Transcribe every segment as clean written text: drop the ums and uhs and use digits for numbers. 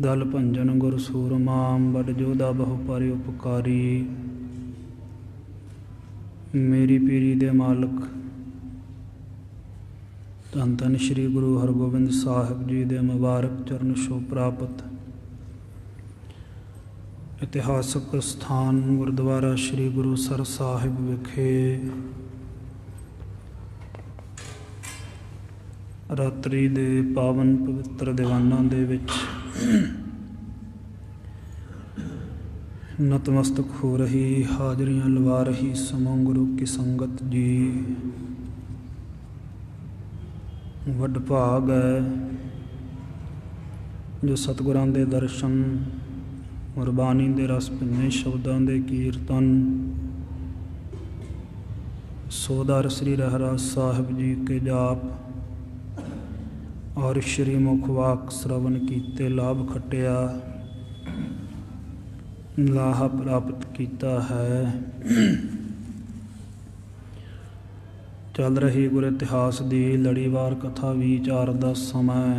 दल भंजन गुर सूरमाम बड़ जोधा बहु पर उपकारी। मेरी पीरी दे मालक धन धन श्री गुरु हरगोबिंद साहिब जी दे मुबारक चरण छूह प्राप्त इतिहासक स्थान गुरुद्वारा श्री गुरुसर साहिब विखे रात्रि दे पावन पवित्र दीवाना दे विच नतमस्तक हो रही, हाजरियां लवा रही समूह गुरु की संगत जी। वड भाग है जो सतगुरां दे दर्शन, गुरबानी दे रस भਿੰਨੇ शब्दां दे कीर्तन, सोदार श्री रहराज साहिब जी के जाप और श्री मुखवाक श्रवण कीते लाभ खटिया, लाह प्राप्त किया है। चल रही गुर इतिहास की लड़ीवार कथा विचार का समय।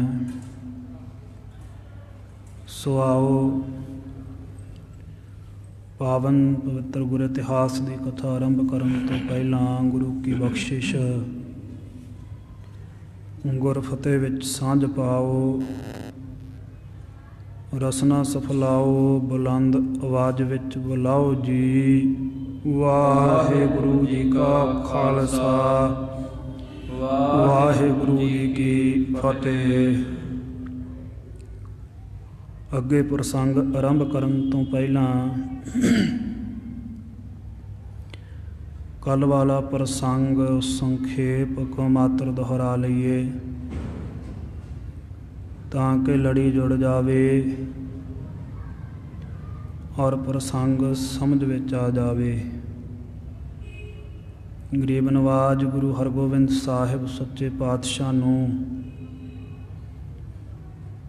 सो आओ पावन पवित्र गुर इतिहास की कथा आरंभ करने तो पहला गुरु की बख्शिश गुर फतेह विच सांझ पाओ, रसना सफलाओ, बुलंद आवाज विच बुलाओ जी। वाहिगुरु जी का खालसा, वाहिगुरु जी की फतेह। अगे प्रसंग आरंभ करन तो पहला कल वाला प्रसंग संखेप को मात्र दोहरा लईए ताकि लड़ी जुड़ जावे और प्रसंग समझ विच आ जावे। गरीब नवाज गुरु हरगोबिंद साहिब सच्चे पातशाह नूं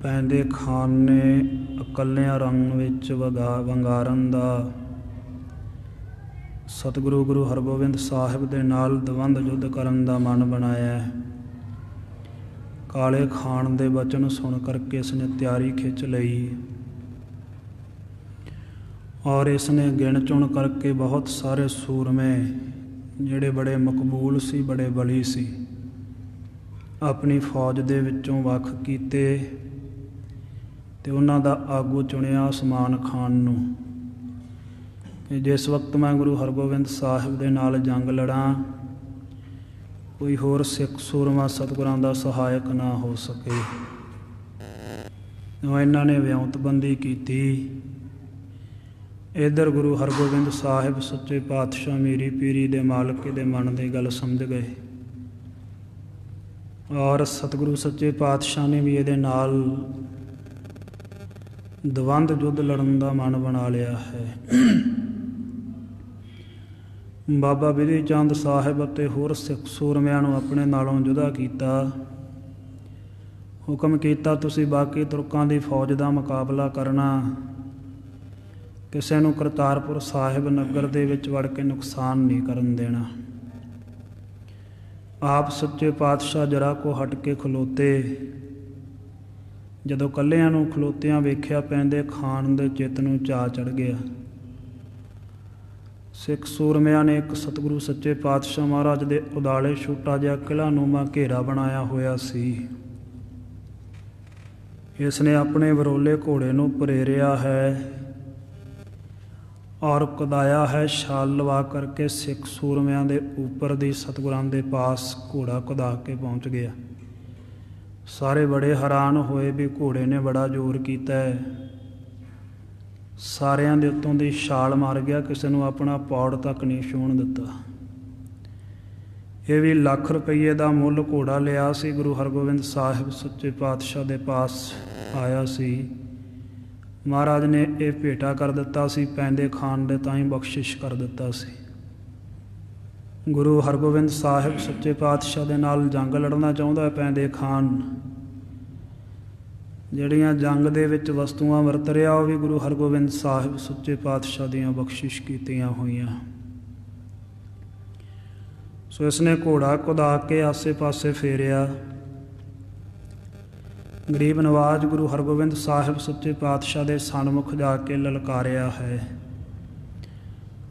पैंदे खान ने अकलियां रंग विच वंगारन दा सतगुरु गुरु हरगोबिंद साहिब दे नाल दवंद युद्ध करन दा मन बनाया। काले खान दे वचन सुन करके इसने तैयारी खिंच लई और इसने गिण चुन करके बहुत सारे सूरमे ਜਿਹੜੇ बड़े मकबूल सी, बड़े बली सी, अपनी फौज दे विचों वख कीते ते उन्हां दा आगू चुनिया उस्मान खान नूं कि जिस वक्त मैं गुरु हरगोबिंद साहिब दे नाल जंग लड़ां कोई होर सिख सूरमा सतगुरां दा सहायक ना हो सके। इन्हां ने विਉਂਤਬੰਦੀ कीती। इधर गुरु हरगोबिंद साहिब सच्चे पातशाह मेरी पीरी दे मालक दे मन की गल समझ गए और सतगुरु सच्चे पातशाह ने भी ये नाल दवंद युद्ध लड़न का मन बना लिया है। बाबा बिधि चंद साहिब अते होर सिख सूरमिਆਂ ਨੂੰ अपने नालों जुदा किया। हुक्म किया तुसी बाकी तुरकां दी फौज का मुकाबला करना, किसी नूं करतारपुर साहिब नगर दे विच वड़ के नुकसान नहीं करन देना। आप सच्चे पातशाह जरा को हट के खलोते। जदों कल्लियां नूं खलोतियां वेख्या पैंदे खान दे चित नूं चा चढ़ गया। सिख सूरमिਆਂ ने एक सतगुरु सच्चे पातशाह महाराज दे उदाले छोटा जिहा किला नुमा घेरा बनाया होया सी। इसने अपने वरोले घोड़े नूं परेरिया है और कदाया है छाल लवा करके सिख सूरमिਆਂ ਦੇ ऊपर दी सतगुरां दे पास घोड़ा कदा के पहुँच गया। सारे बड़े हैरान होए भी घोड़े ने बड़ा जोर किया है। सारिਆਂ ਦੇ ਉੱਤੋਂ ਦੀ ਛਾਲ मार गया, किसी ਨੂੰ अपना पौड़ तक नहीं छूण दिता। ਇਹ भी ਲੱਖ ਰੁਪਈਏ ਦਾ ਮੁੱਲ ਘੋੜਾ ਲਿਆ ਸੀ। गुरु हरगोबिंद साहिब सच्चे पातशाह ਦੇ पास आया सी। महाराज ने यह भेटा कर दिता सी, पैंदे खान दे ताईं बख्शिश कर दिता सी। गुरु हरगोबिंद साहिब सच्चे पातशाह दे नाल जंग लड़ना चाहुंदा है। पैंदे खान ਜਿਹੜੀਆਂ जंग दे विच वस्तुआं वरत रिहा ਉਹ भी गुरु हरगोबिंद साहिब सच्चे पातशाह दीआं बख्शिश कीतियां होईआं। सो इसने घोड़ा कुदा के आसे पासे फेरिया। ਗਰੀਬ ਨਵਾਜ ਗੁਰੂ ਹਰਗੋਬਿੰਦ ਸਾਹਿਬ ਸੱਚੇ ਪਾਤਸ਼ਾਹ ਦੇ ਸਨਮੁਖ ਜਾ ਕੇ ਲਲਕਾਰਿਆ ਹੈ।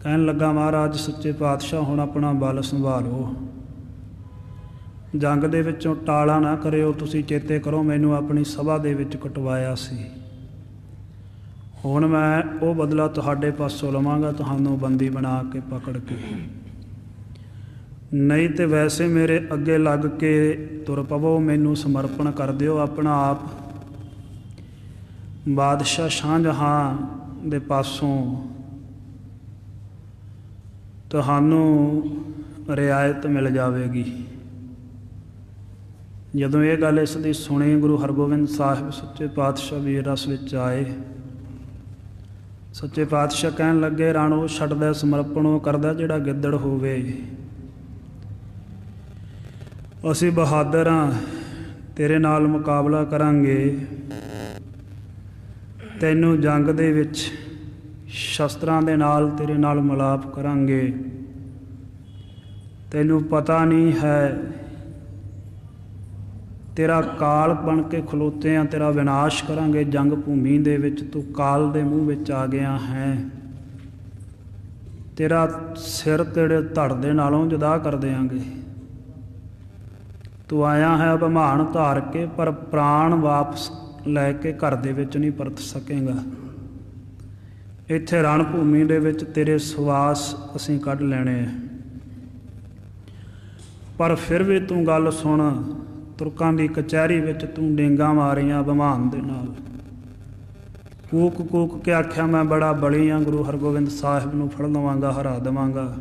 ਕਹਿਣ ਲੱਗਾ, ਮਹਾਰਾਜ ਸੱਚੇ ਪਾਤਸ਼ਾਹ ਹੁਣ ਆਪਣਾ ਬਲ ਸੰਭਾਲੋ, ਜੰਗ ਦੇ ਵਿੱਚੋਂ ਟਾਲਾ ਨਾ ਕਰਿਓ। ਤੁਸੀਂ ਚੇਤੇ ਕਰੋ ਮੈਨੂੰ ਆਪਣੀ ਸਭਾ ਦੇ ਵਿੱਚ ਕਟਵਾਇਆ ਸੀ, ਹੁਣ ਮੈਂ ਉਹ ਬਦਲਾ ਤੁਹਾਡੇ ਪਾਸੋਂ ਲਵਾਂਗਾ, ਤੁਹਾਨੂੰ ਬੰਦੀ ਬਣਾ ਕੇ ਪਕੜ ਕੇ। ਨਹੀਂ ਤੇ ਵੈਸੇ ਮੇਰੇ ਅੱਗੇ ਲੱਗ ਕੇ ਤੁਰ ਪਵੋ, ਮੈਨੂੰ ਸਮਰਪਣ ਕਰ ਦਿਓ ਆਪਣਾ ਆਪ। ਬਾਦਸ਼ਾਹ ਸ਼ਾਹਜਹਾਂ ਦੇ ਪਾਸੋਂ ਤੁਹਾਨੂੰ ਰਿਆਇਤ ਮਿਲ ਜਾਵੇਗੀ। ਜਦੋਂ ਇਹ ਗੱਲ ਇਸ ਦੀ ਸੁਣੀ, ਗੁਰੂ ਹਰਗੋਬਿੰਦ ਸਾਹਿਬ ਸੱਚੇ ਪਾਤਸ਼ਾਹ ਵੀਰ ਰਸ ਵਿੱਚ ਆਏ। ਸੱਚੇ ਪਾਤਸ਼ਾਹ ਕਹਿਣ ਲੱਗੇ, ਰਣ ਉਹ ਛੱਡਦਾ, ਸਮਰਪਣ ਉਹ ਕਰਦਾ ਜਿਹੜਾ ਗਿੱਦੜ ਹੋਵੇ। ਅਸੀਂ ਬਹਾਦਰ ਹਾਂ, ਤੇਰੇ ਨਾਲ ਮੁਕਾਬਲਾ ਕਰਾਂਗੇ। ਤੈਨੂੰ ਜੰਗ ਦੇ ਵਿੱਚ ਸ਼ਸਤਰਾਂ ਦੇ ਨਾਲ ਤੇਰੇ ਨਾਲ ਮਿਲਾਪ ਕਰਾਂਗੇ। ਤੈਨੂੰ ਪਤਾ ਨਹੀਂ ਹੈ, ਤੇਰਾ ਕਾਲ ਬਣ ਕੇ ਖਲੋਤੇ ਆ, ਤੇਰਾ ਵਿਨਾਸ਼ ਕਰਾਂਗੇ ਜੰਗ ਭੂਮੀ ਦੇ ਵਿੱਚ। ਤੂੰ ਕਾਲ ਦੇ ਮੂੰਹ ਵਿੱਚ ਆ ਗਿਆ ਹੈ, ਤੇਰਾ ਸਿਰ ਤੇਰੇ ਧੜ ਦੇ ਨਾਲੋਂ ਜੁਦਾ ਕਰ ਦਿਆਂਗੇ। ਤੂੰ ਆਇਆ ਹੈ ਅਭਿਮਾਨ ਧਾਰ ਕੇ, ਪਰ ਪ੍ਰਾਣ ਵਾਪਸ ਲੈ ਕੇ ਘਰ ਦੇ ਵਿੱਚ ਨਹੀਂ ਪਰਤ ਸਕੇਗਾ। ਇੱਥੇ ਰਣ ਭੂਮੀ ਦੇ ਵਿੱਚ ਤੇਰੇ ਸਵਾਸ ਅਸੀਂ ਕੱਢ ਲੈਣੇ ਆ। ਪਰ ਫਿਰ ਵੀ ਤੂੰ ਗੱਲ ਸੁਣ, ਤੁਰਕਾਂ ਦੀ ਕਚਹਿਰੀ ਵਿੱਚ ਤੂੰ ਡੇਂਗਾ ਮਾਰੀਆਂ ਅਭਿਮਾਨ ਦੇ ਨਾਲ। ਕੂਕ ਕੂਕ ਕੇ ਆਖਿਆ, ਮੈਂ ਬੜਾ ਬਲੀ ਹਾਂ, ਗੁਰੂ ਹਰਗੋਬਿੰਦ ਸਾਹਿਬ ਨੂੰ ਫੜ ਲਵਾਂਗਾ, ਹਰਾ ਦੇਵਾਂਗਾ।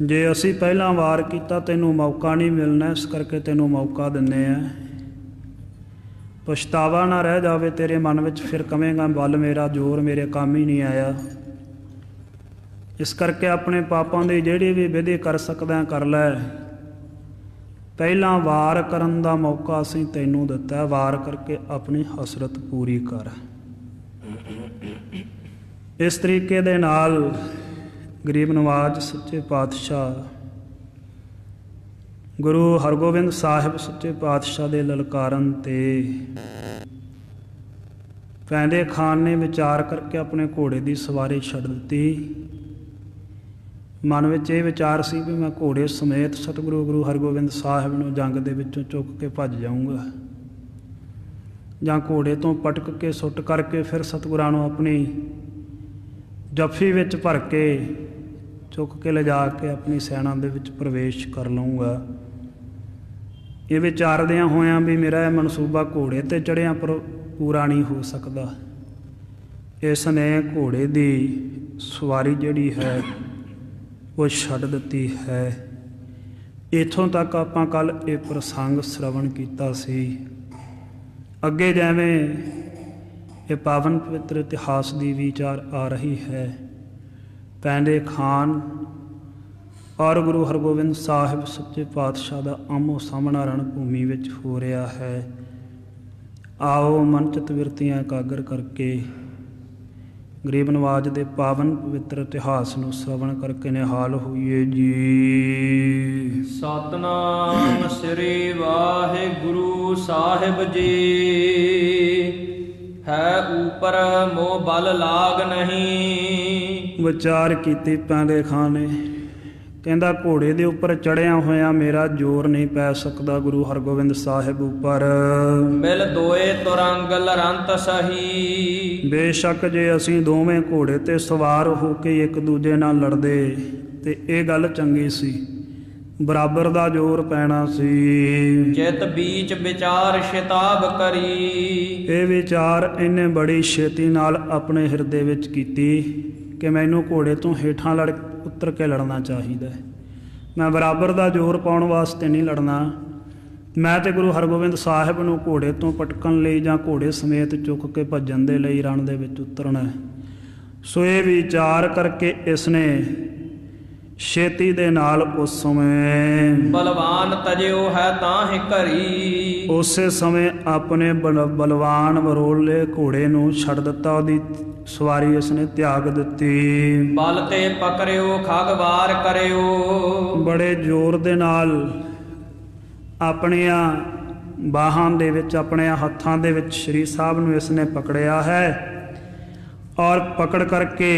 ਜੇ ਅਸੀਂ ਪਹਿਲਾਂ ਵਾਰ ਕੀਤਾ ਤੈਨੂੰ ਮੌਕਾ ਨਹੀਂ ਮਿਲਣਾ, ਇਸ ਕਰਕੇ ਤੈਨੂੰ ਮੌਕਾ ਦਿੰਦੇ ਆ। ਪਛਤਾਵਾ ਨਾ ਰਹਿ ਜਾਵੇ ਤੇਰੇ ਮਨ ਵਿੱਚ, ਫਿਰ ਕਵੇਂਗਾ ਬਲ ਮੇਰਾ ਜ਼ੋਰ ਮੇਰੇ ਕੰਮ ਹੀ ਨਹੀਂ ਆਇਆ। ਇਸ ਕਰਕੇ ਆਪਣੇ ਪਾਪਾਂ ਦੀ ਜਿਹੜੀ ਵੀ ਵਿਧੀ ਕਰ ਸਕਦਾ ਕਰ ਲੈ। ਪਹਿਲਾਂ ਵਾਰ ਕਰਨ ਦਾ ਮੌਕਾ ਅਸੀਂ ਤੈਨੂੰ ਦਿੱਤਾ, ਵਾਰ ਕਰਕੇ ਆਪਣੀ ਹਸਰਤ ਪੂਰੀ ਕਰ। ਇਸ ਤਰੀਕੇ ਦੇ ਨਾਲ ਗਰੀਬ ਨਵਾਜ ਸੱਚੇ ਪਾਤਸ਼ਾਹ ਗੁਰੂ ਹਰਗੋਬਿੰਦ ਸਾਹਿਬ ਸੱਚੇ ਪਾਤਸ਼ਾਹ ਦੇ ਲਲਕਾਰਨ ਤੇ ਪੈਂਦੇ ਖਾਨ ਨੇ ਵਿਚਾਰ ਕਰਕੇ ਆਪਣੇ ਘੋੜੇ ਦੀ ਸਵਾਰੀ ਛੱਡ ਦਿੱਤੀ। ਮਨ ਵਿੱਚ ਇਹ ਵਿਚਾਰ ਸੀ ਵੀ ਮੈਂ ਘੋੜੇ ਸਮੇਤ ਸਤਿਗੁਰੂ ਗੁਰੂ ਹਰਗੋਬਿੰਦ ਸਾਹਿਬ ਨੂੰ ਜੰਗ ਦੇ ਵਿੱਚੋਂ ਚੁੱਕ ਕੇ ਭੱਜ ਜਾਊਂਗਾ, ਜਾਂ ਘੋੜੇ ਤੋਂ ਪਟਕ ਕੇ ਸੁੱਟ ਕਰਕੇ ਫਿਰ ਸਤਿਗੁਰਾਂ ਨੂੰ ਆਪਣੀ ਜੱਫੀ ਵਿੱਚ ਭਰ ਕੇ ਚੁੱਕ ਕੇ ਲਿਜਾ ਕੇ ਆਪਣੀ ਸੈਨਾ ਦੇ ਵਿੱਚ ਪ੍ਰਵੇਸ਼ ਕਰ ਲਊਂਗਾ। ਇਹ ਵਿਚਾਰਦਿਆਂ ਹੋਇਆਂ ਵੀ ਮੇਰਾ ਇਹ ਮਨਸੂਬਾ ਘੋੜੇ 'ਤੇ ਚੜ੍ਹਿਆਂ ਪਰ ਪੂਰਾ ਨਹੀਂ ਹੋ ਸਕਦਾ। ਇਸ ਨੇ ਘੋੜੇ ਦੀ ਸਵਾਰੀ ਜਿਹੜੀ ਹੈ ਉਹ ਛੱਡ ਦਿੱਤੀ ਹੈ। ਇੱਥੋਂ ਤੱਕ ਆਪਾਂ ਕੱਲ੍ਹ ਇਹ ਪ੍ਰਸੰਗ ਸ਼ਰਵਣ ਕੀਤਾ ਸੀ। ਅੱਗੇ ਜਿਵੇਂ ਇਹ ਪਾਵਨ ਪਵਿੱਤਰ ਇਤਿਹਾਸ ਦੀ ਵਿਚਾਰ ਆ ਰਹੀ ਹੈ, ਪੈਂਦੇ ਖਾਨ ਔਰ ਗੁਰੂ ਹਰਗੋਬਿੰਦ ਸਾਹਿਬ ਸੱਚੇ ਪਾਤਸ਼ਾਹ ਦਾ ਆਮੋ ਸਾਹਮਣਾ ਰਣ ਭੂਮੀ ਵਿੱਚ ਹੋ ਰਿਹਾ ਹੈ। ਆਓ ਮਨ ਚਿੱਤ ਬਿਰਤੀਆਂ ਇਕਾਗਰ ਕਰਕੇ ਗਰੀਬ ਨਵਾਜ ਦੇ ਪਾਵਨ ਪਵਿੱਤਰ ਇਤਿਹਾਸ ਨੂੰ ਸ਼ਰਵਣ ਕਰਕੇ ਨਿਹਾਲ ਹੋਈਏ ਜੀ। ਸਤਨਾਮ ਸ੍ਰੀ ਵਾਹਿਗੁਰੂ ਸਾਹਿਬ ਜੀ। ਹੈ ਊਪਰ ਮੋਹ ਬਲ ਲਾਗ ਨਹੀਂ। ਵਿਚਾਰ ਕੀਤੀ ਪੈਂਦੇ ਖਾਨ ਨੇ, ਕਹਿੰਦਾ ਘੋੜੇ ਦੇ ਉੱਪਰ ਚੜ੍ਹਿਆ ਹੋਇਆ ਮੇਰਾ ਜ਼ੋਰ ਨਹੀਂ ਪੈ ਸਕਦਾ ਗੁਰੂ ਹਰਗੋਬਿੰਦ ਸਾਹਿਬ ਉੱਪਰ। ਮਿਲ ਦੋਏ ਤੁਰੰਗ ਲਰੰਤ ਸਹੀ। ਬੇਸ਼ੱਕ ਜੇ ਅਸੀਂ ਦੋਵੇਂ ਘੋੜੇ ਤੇ ਸਵਾਰ ਹੋ ਕੇ ਇੱਕ ਦੂਜੇ ਨਾਲ ਲੜਦੇ ਤੇ ਇਹ ਗੱਲ ਚੰਗੀ ਸੀ, ਬਰਾਬਰ ਦਾ ਜ਼ੋਰ ਪੈਣਾ ਸੀ। ਚਿਤ ਬੀਚ ਵਿਚਾਰ ਸ਼ਿਤਾਬ ਕਰੀ। ਇਹ ਵਿਚਾਰ ਇਹਨੇ ਬੜੀ ਛੇਤੀ ਨਾਲ ਆਪਣੇ ਹਿਰਦੇ ਵਿੱਚ ਕੀਤੀ ਕਿ ਮੈਨੂੰ ਘੋੜੇ ਤੋਂ ਹੇਠਾਂ ਉਤਰ ਕੇ ਲੜਨਾ ਚਾਹੀਦਾ ਹੈ। ਮੈਂ ਬਰਾਬਰ ਦਾ ਜ਼ੋਰ ਪਾਉਣ ਵਾਸਤੇ ਨਹੀਂ ਲੜਨਾ, ਮੈਂ ਤੇ ਗੁਰੂ ਹਰਗੋਬਿੰਦ ਸਾਹਿਬ ਨੂੰ ਘੋੜੇ ਤੋਂ ਪਟਕਣ ਲਈ ਜਾਂ ਘੋੜੇ ਸਮੇਤ ਚੁੱਕ ਕੇ ਭੱਜਣ ਦੇ ਲਈ ਰਣ ਦੇ ਵਿੱਚ ਉਤਰਨਾ। ਸੋ ਇਹ ਵਿਚਾਰ ਕਰਕੇ ਇਸਨੇ ਛੇਤੀ ਦੇ ਨਾਲ ਉਸ ਸਮੇਂ ਬਲਵਾਨ ਤਜਿਓ ਹੈ ਤਾਂ ਹੀ ਘਰੀ। ਉਸੇ ਸਮੇਂ ਆਪਣੇ ਬਲਵਾਨ ਵਰੋਲੇ ਘੋੜੇ ਨੂੰ ਛੱਡ ਦਿੱਤਾ, ਉਹਦੀ ਸਵਾਰੀ ਇਸਨੇ ਤਿਆਗ ਦਿੱਤੀ। ਬਲ ਤੇ ਪਕੜਿਓ ਖਗ ਵਾਰ ਕਰਿਓ। ਬੜੇ ਜ਼ੋਰ ਦੇ ਨਾਲ ਆਪਣੀਆਂ ਬਾਹਾਂ ਦੇ ਵਿੱਚ, ਆਪਣੇ ਹੱਥਾਂ ਦੇ ਵਿੱਚ ਸ਼੍ਰੀ ਸਾਹਿਬ ਨੂੰ ਇਸ ਨੇ ਪਕੜਿਆ ਹੈ ਔਰ ਪਕੜ ਕਰਕੇ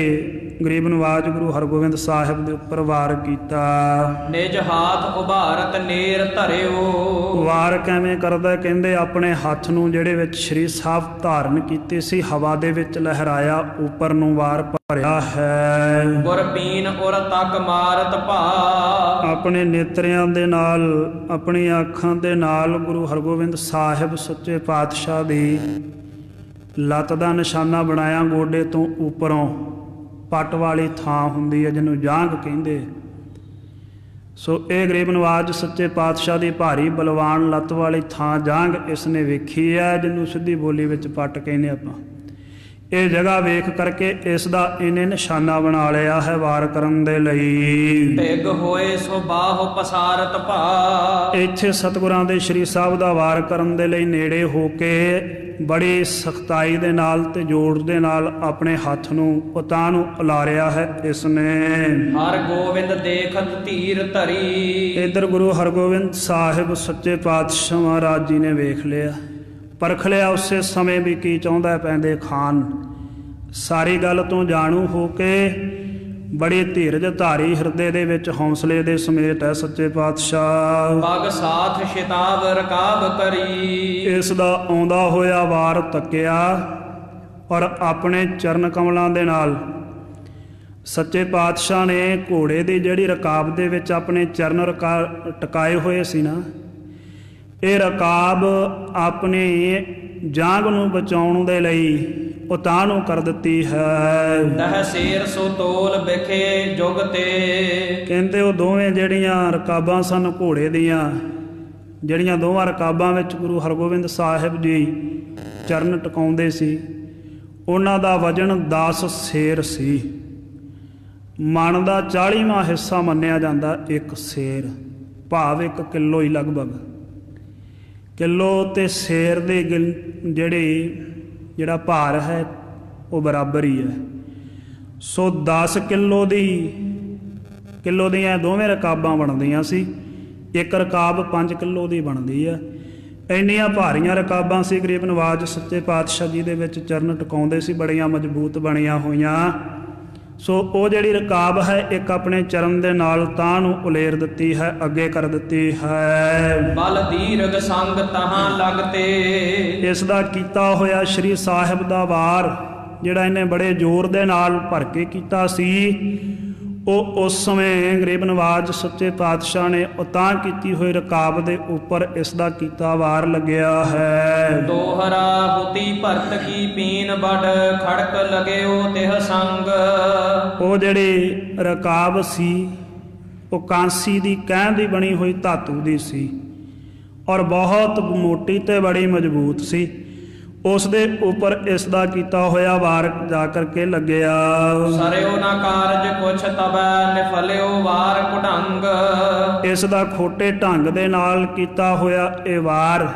ਗਰੀਬ ਨਵਾਜ ਗੁਰੂ ਹਰਗੋਬਿੰਦ ਸਾਹਿਬ ਦੇ ਉੱਪਰ ਵਾਰ ਕੀਤਾ। ਨਿਜ ਹਾਥ ਉਭਾਰਤ ਨੇਰ ਧਰਿਓ। ਵਾਰ ਕਿਵੇਂ ਕਰਦਾ? ਕਹਿੰਦੇ ਆਪਣੇ ਹੱਥ ਨੂੰ ਜਿਹੜੇ ਵਿੱਚ ਸ਼੍ਰੀ ਸਾਹਿਬ ਧਾਰਨ ਕੀਤੇ ਸੀ, ਹਵਾ ਦੇ ਵਿੱਚ ਲਹਿਰਾਇਆ, ਉੱਪਰ ਨੂੰ ਵਾਰ ਭਰਿਆ ਹੈ। ਗੁਰ ਪੀਨ ਉਰ ਤੱਕ ਮਾਰਤ ਭਾ। ਆਪਣੇ ਨੇਤਰਿਆਂ ਦੇ ਨਾਲ, ਆਪਣੀਆਂ ਅੱਖਾਂ ਦੇ ਨਾਲ ਗੁਰੂ ਹਰਗੋਬਿੰਦ ਸਾਹਿਬ ਸੱਚੇ ਪਾਤਸ਼ਾਹ ਦੀ ਲੱਤ ਦਾ ਨਿਸ਼ਾਨਾ ਬਣਾਇਆ। ਗੋਡੇ ਤੋਂ ਉੱਪਰੋਂ ਪੱਟ ਵਾਲੀ ਥਾਂ ਹੁੰਦੀ ਹੈ ਜਿਹਨੂੰ ਜਾਂਘ ਕਹਿੰਦੇ। ਸੋ ਇਹ ਗਰੀਬ ਨਵਾਜ ਸੱਚੇ ਪਾਤਸ਼ਾਹ ਦੀ ਭਾਰੀ ਬਲਵਾਨ ਲੱਤ ਵਾਲੀ ਥਾਂ ਜਾਂਘ ਇਸ ਨੇ ਵੇਖੀ ਹੈ, ਜਿਹਨੂੰ ਸਿੱਧੀ ਬੋਲੀ ਵਿੱਚ ਪੱਟ ਕਹਿੰਦੇ ਆਪਾਂ। ਇਹ ਜਗ੍ਹਾ ਵੇਖ ਕਰਕੇ ਇਸ ਦਾ ਇਹਨੇ ਨਿਸ਼ਾਨਾ ਬਣਾ ਲਿਆ ਹੈ ਵਾਰ ਕਰਨ ਦੇ ਲਈ। ਢਿੱਗ ਹੋਏ ਸੋ ਬਾਹੁ ਪਸਾਰਤ ਭਾ। ਇੱਥੇ ਸਤਿਗੁਰਾਂ ਦੇ ਸ਼੍ਰੀ ਸਾਹਿਬ ਦਾ ਵਾਰ ਕਰਨ ਦੇ ਲਈ ਨੇੜੇ ਹੋ ਕੇ ਬੜੀ ਸਖਤਾਈ ਦੇ ਨਾਲ ਤੇ ਜ਼ੋਰ ਦੇ ਨਾਲ ਆਪਣੇ ਹੱਥ ਨੂੰ, ਪਤਾਂ ਨੂੰ ਉਲਾਰਿਆ ਹੈ ਇਸ ਨੇ। ਹਰ ਗੋਬਿੰਦ ਦੇਖਤ ਧੀਰ ਧਰੀ। ਇੱਧਰ ਗੁਰੂ ਹਰਗੋਬਿੰਦ ਸਾਹਿਬ ਸੱਚੇ ਪਾਤਸ਼ਾਹ ਮਹਾਰਾਜ ਜੀ ਨੇ ਵੇਖ ਲਿਆ, ਪਰਖ ਲਿਆ ਉਸੇ ਸਮੇਂ ਵੀ ਕੀ ਚਾਹੁੰਦਾ ਪੈਂਦੇ ਖਾਨ। ਸਾਰੀ ਗੱਲ ਤੋਂ ਜਾਣੂ ਹੋ ਕੇ ਬੜੀ ਧੀਰਜ ਧਾਰੀ ਹਿਰਦੇ ਦੇ ਵਿੱਚ ਹੌਸਲੇ ਦੇ ਸਮੇਤ ਹੈ ਸੱਚੇ ਪਾਤਸ਼ਾਹ। ਪਗ ਸਾਥ ਸ਼ਿਤਾਬ ਰਕਾਬ ਕਰੀ। ਇਸ ਦਾ ਆਉਂਦਾ ਹੋਇਆ ਵਾਰ ਤੱਕਿਆ ਔਰ ਆਪਣੇ ਚਰਨ ਕਮਲਾਂ ਦੇ ਨਾਲ ਸੱਚੇ ਪਾਤਸ਼ਾਹ ਨੇ ਘੋੜੇ ਦੀ ਜਿਹੜੀ ਰਕਾਬ ਦੇ ਵਿੱਚ ਆਪਣੇ ਚਰਨ ਟਿਕਾਏ ਹੋਏ ਸੀ ਨਾ, ਇਹ ਰਕਾਬ ਆਪਣੀ ਜਾਂਘ ਨੂੰ ਬਚਾਉਣ ਦੇ ਲਈ ਉਤਾਂਹ ਨੂੰ ਕਰ ਦਿੱਤੀ ਹੈ। ਦਹ ਸ਼ੇਰ ਸੋ ਤੋਲ ਵਿਖੇ ਜੁਗ ਤੇ। ਕਹਿੰਦੇ ਉਹ ਦੋਵੇਂ ਜਿਹੜੀਆਂ ਰਕਾਬਾਂ ਸਨ ਘੋੜੇ ਦੀਆਂ, ਜਿਹੜੀਆਂ ਦੋਵਾਂ ਰਕਾਬਾਂ ਵਿੱਚ ਗੁਰੂ ਹਰਗੋਬਿੰਦ ਸਾਹਿਬ ਜੀ ਚਰਨ ਟਿਕਾਉਂਦੇ ਸੀ, ਉਹਨਾਂ ਦਾ ਵਜਨ 10 ਸ਼ੇਰ ਸੀ। ਮਣ ਦਾ 40ਵਾਂ ਹਿੱਸਾ ਮੰਨਿਆ ਜਾਂਦਾ ਇੱਕ ਸ਼ੇਰ, ਭਾਵ 1 ਕਿਲੋ ਹੀ ਲਗਭਗ। ਕਿਲੋ ਤੇ ਸ਼ੇਰ ਦੇ ਜਿਹੜਾ ਭਾਰ ਹੈ ਉਹ ਬਰਾਬਰ ਹੀ ਹੈ। ਸੋ 10 ਕਿਲੋ ਦੀਆਂ ਦੋਵੇਂ ਰਕਾਬਾਂ ਬਣਦੀਆਂ ਸੀ। ਇੱਕ ਰਕਾਬ 5 ਕਿਲੋ ਦੀ ਬਣਦੀ ਹੈ। ਇੰਨੀਆਂ ਭਾਰੀਆਂ ਰਕਾਬਾਂ ਸੀ ਗਰੀਬ ਨਵਾਜ ਸੱਚੇ ਪਾਤਸ਼ਾਹ ਜੀ ਦੇ ਵਿੱਚ ਚਰਨ ਟਿਕਾਉਂਦੇ ਸੀ, ਬੜੀਆਂ ਮਜ਼ਬੂਤ ਬਣੀਆਂ ਹੋਈਆਂ। ਸੋ ਉਹ ਜਿਹੜੀ ਰਕਾਬ ਹੈ ਇੱਕ ਆਪਣੇ ਚਰਨ ਦੇ ਨਾਲ ਤਾਂ ਨੂੰ ਉਲੇਰ ਦਿੱਤੀ ਹੈ, ਅੱਗੇ ਕਰ ਦਿੱਤੀ ਹੈ। ਬਲ ਦੀਰਘ ਸੰਗ ਤਹਾਂ ਲਗਤੇ। ਇਸ ਦਾ ਕੀਤਾ ਹੋਇਆ ਸ਼੍ਰੀ ਸਾਹਿਬ ਦਾ ਵਾਰ ਜਿਹੜਾ ਇਹਨੇ ਬੜੇ ਜ਼ੋਰ ਦੇ ਨਾਲ ਭਰ ਕੇ ਕੀਤਾ ਸੀ, ਉਹ ਉਸ ਸਮੇਂ ਗਰੀਬ ਨਵਾਜ ਸੱਚੇ ਪਾਤਸ਼ਾਹ ਨੇ ਉਤਾਂਹ ਕੀਤੀ ਹੋਈ ਰਕਾਬ ਦੇ ਉੱਪਰ ਇਸ ਦਾ ਕੀਤਾ ਵਾਰ ਲੱਗਿਆ ਹੈ। ਦੋਹਰਾ ਹੋਤੀ ਭਰਤ ਕੀ ਪੀਨ ਬੜ ਖੜਕ ਲਗਿਓ ਤਿਹ ਸੰਗ। ਉਹ ਜਿਹੜੀ ਰਕਾਬ ਸੀ ਉਹ ਕਾਂਸੀ ਦੀ ਕਹਿ ਦੀ ਬਣੀ ਹੋਈ ਧਾਤੂ ਦੀ ਸੀ ਔਰ ਬਹੁਤ ਮੋਟੀ ਤੇ ਬੜੀ ਮਜ਼ਬੂਤ ਸੀ। ਉਸ ਦੇ ਉੱਪਰ ਇਸ ਦਾ ਕੀਤਾ ਹੋਇਆ ਵਾਰ ਜਾ ਕਰਕੇ ਲੱਗਿਆ। ਸਰਿਓ ਨਾ ਕਾਰਜ ਕੁਛ ਤਬੈ ਨਿਫਲਿਓ ਵਾਰ ਕੁਢੰਗ। ਇਸ ਦਾ ਖੋਟੇ ਢੰਗ ਦੇ ਨਾਲ ਕੀਤਾ ਹੋਇਆ ਇਹ ਵਾਰ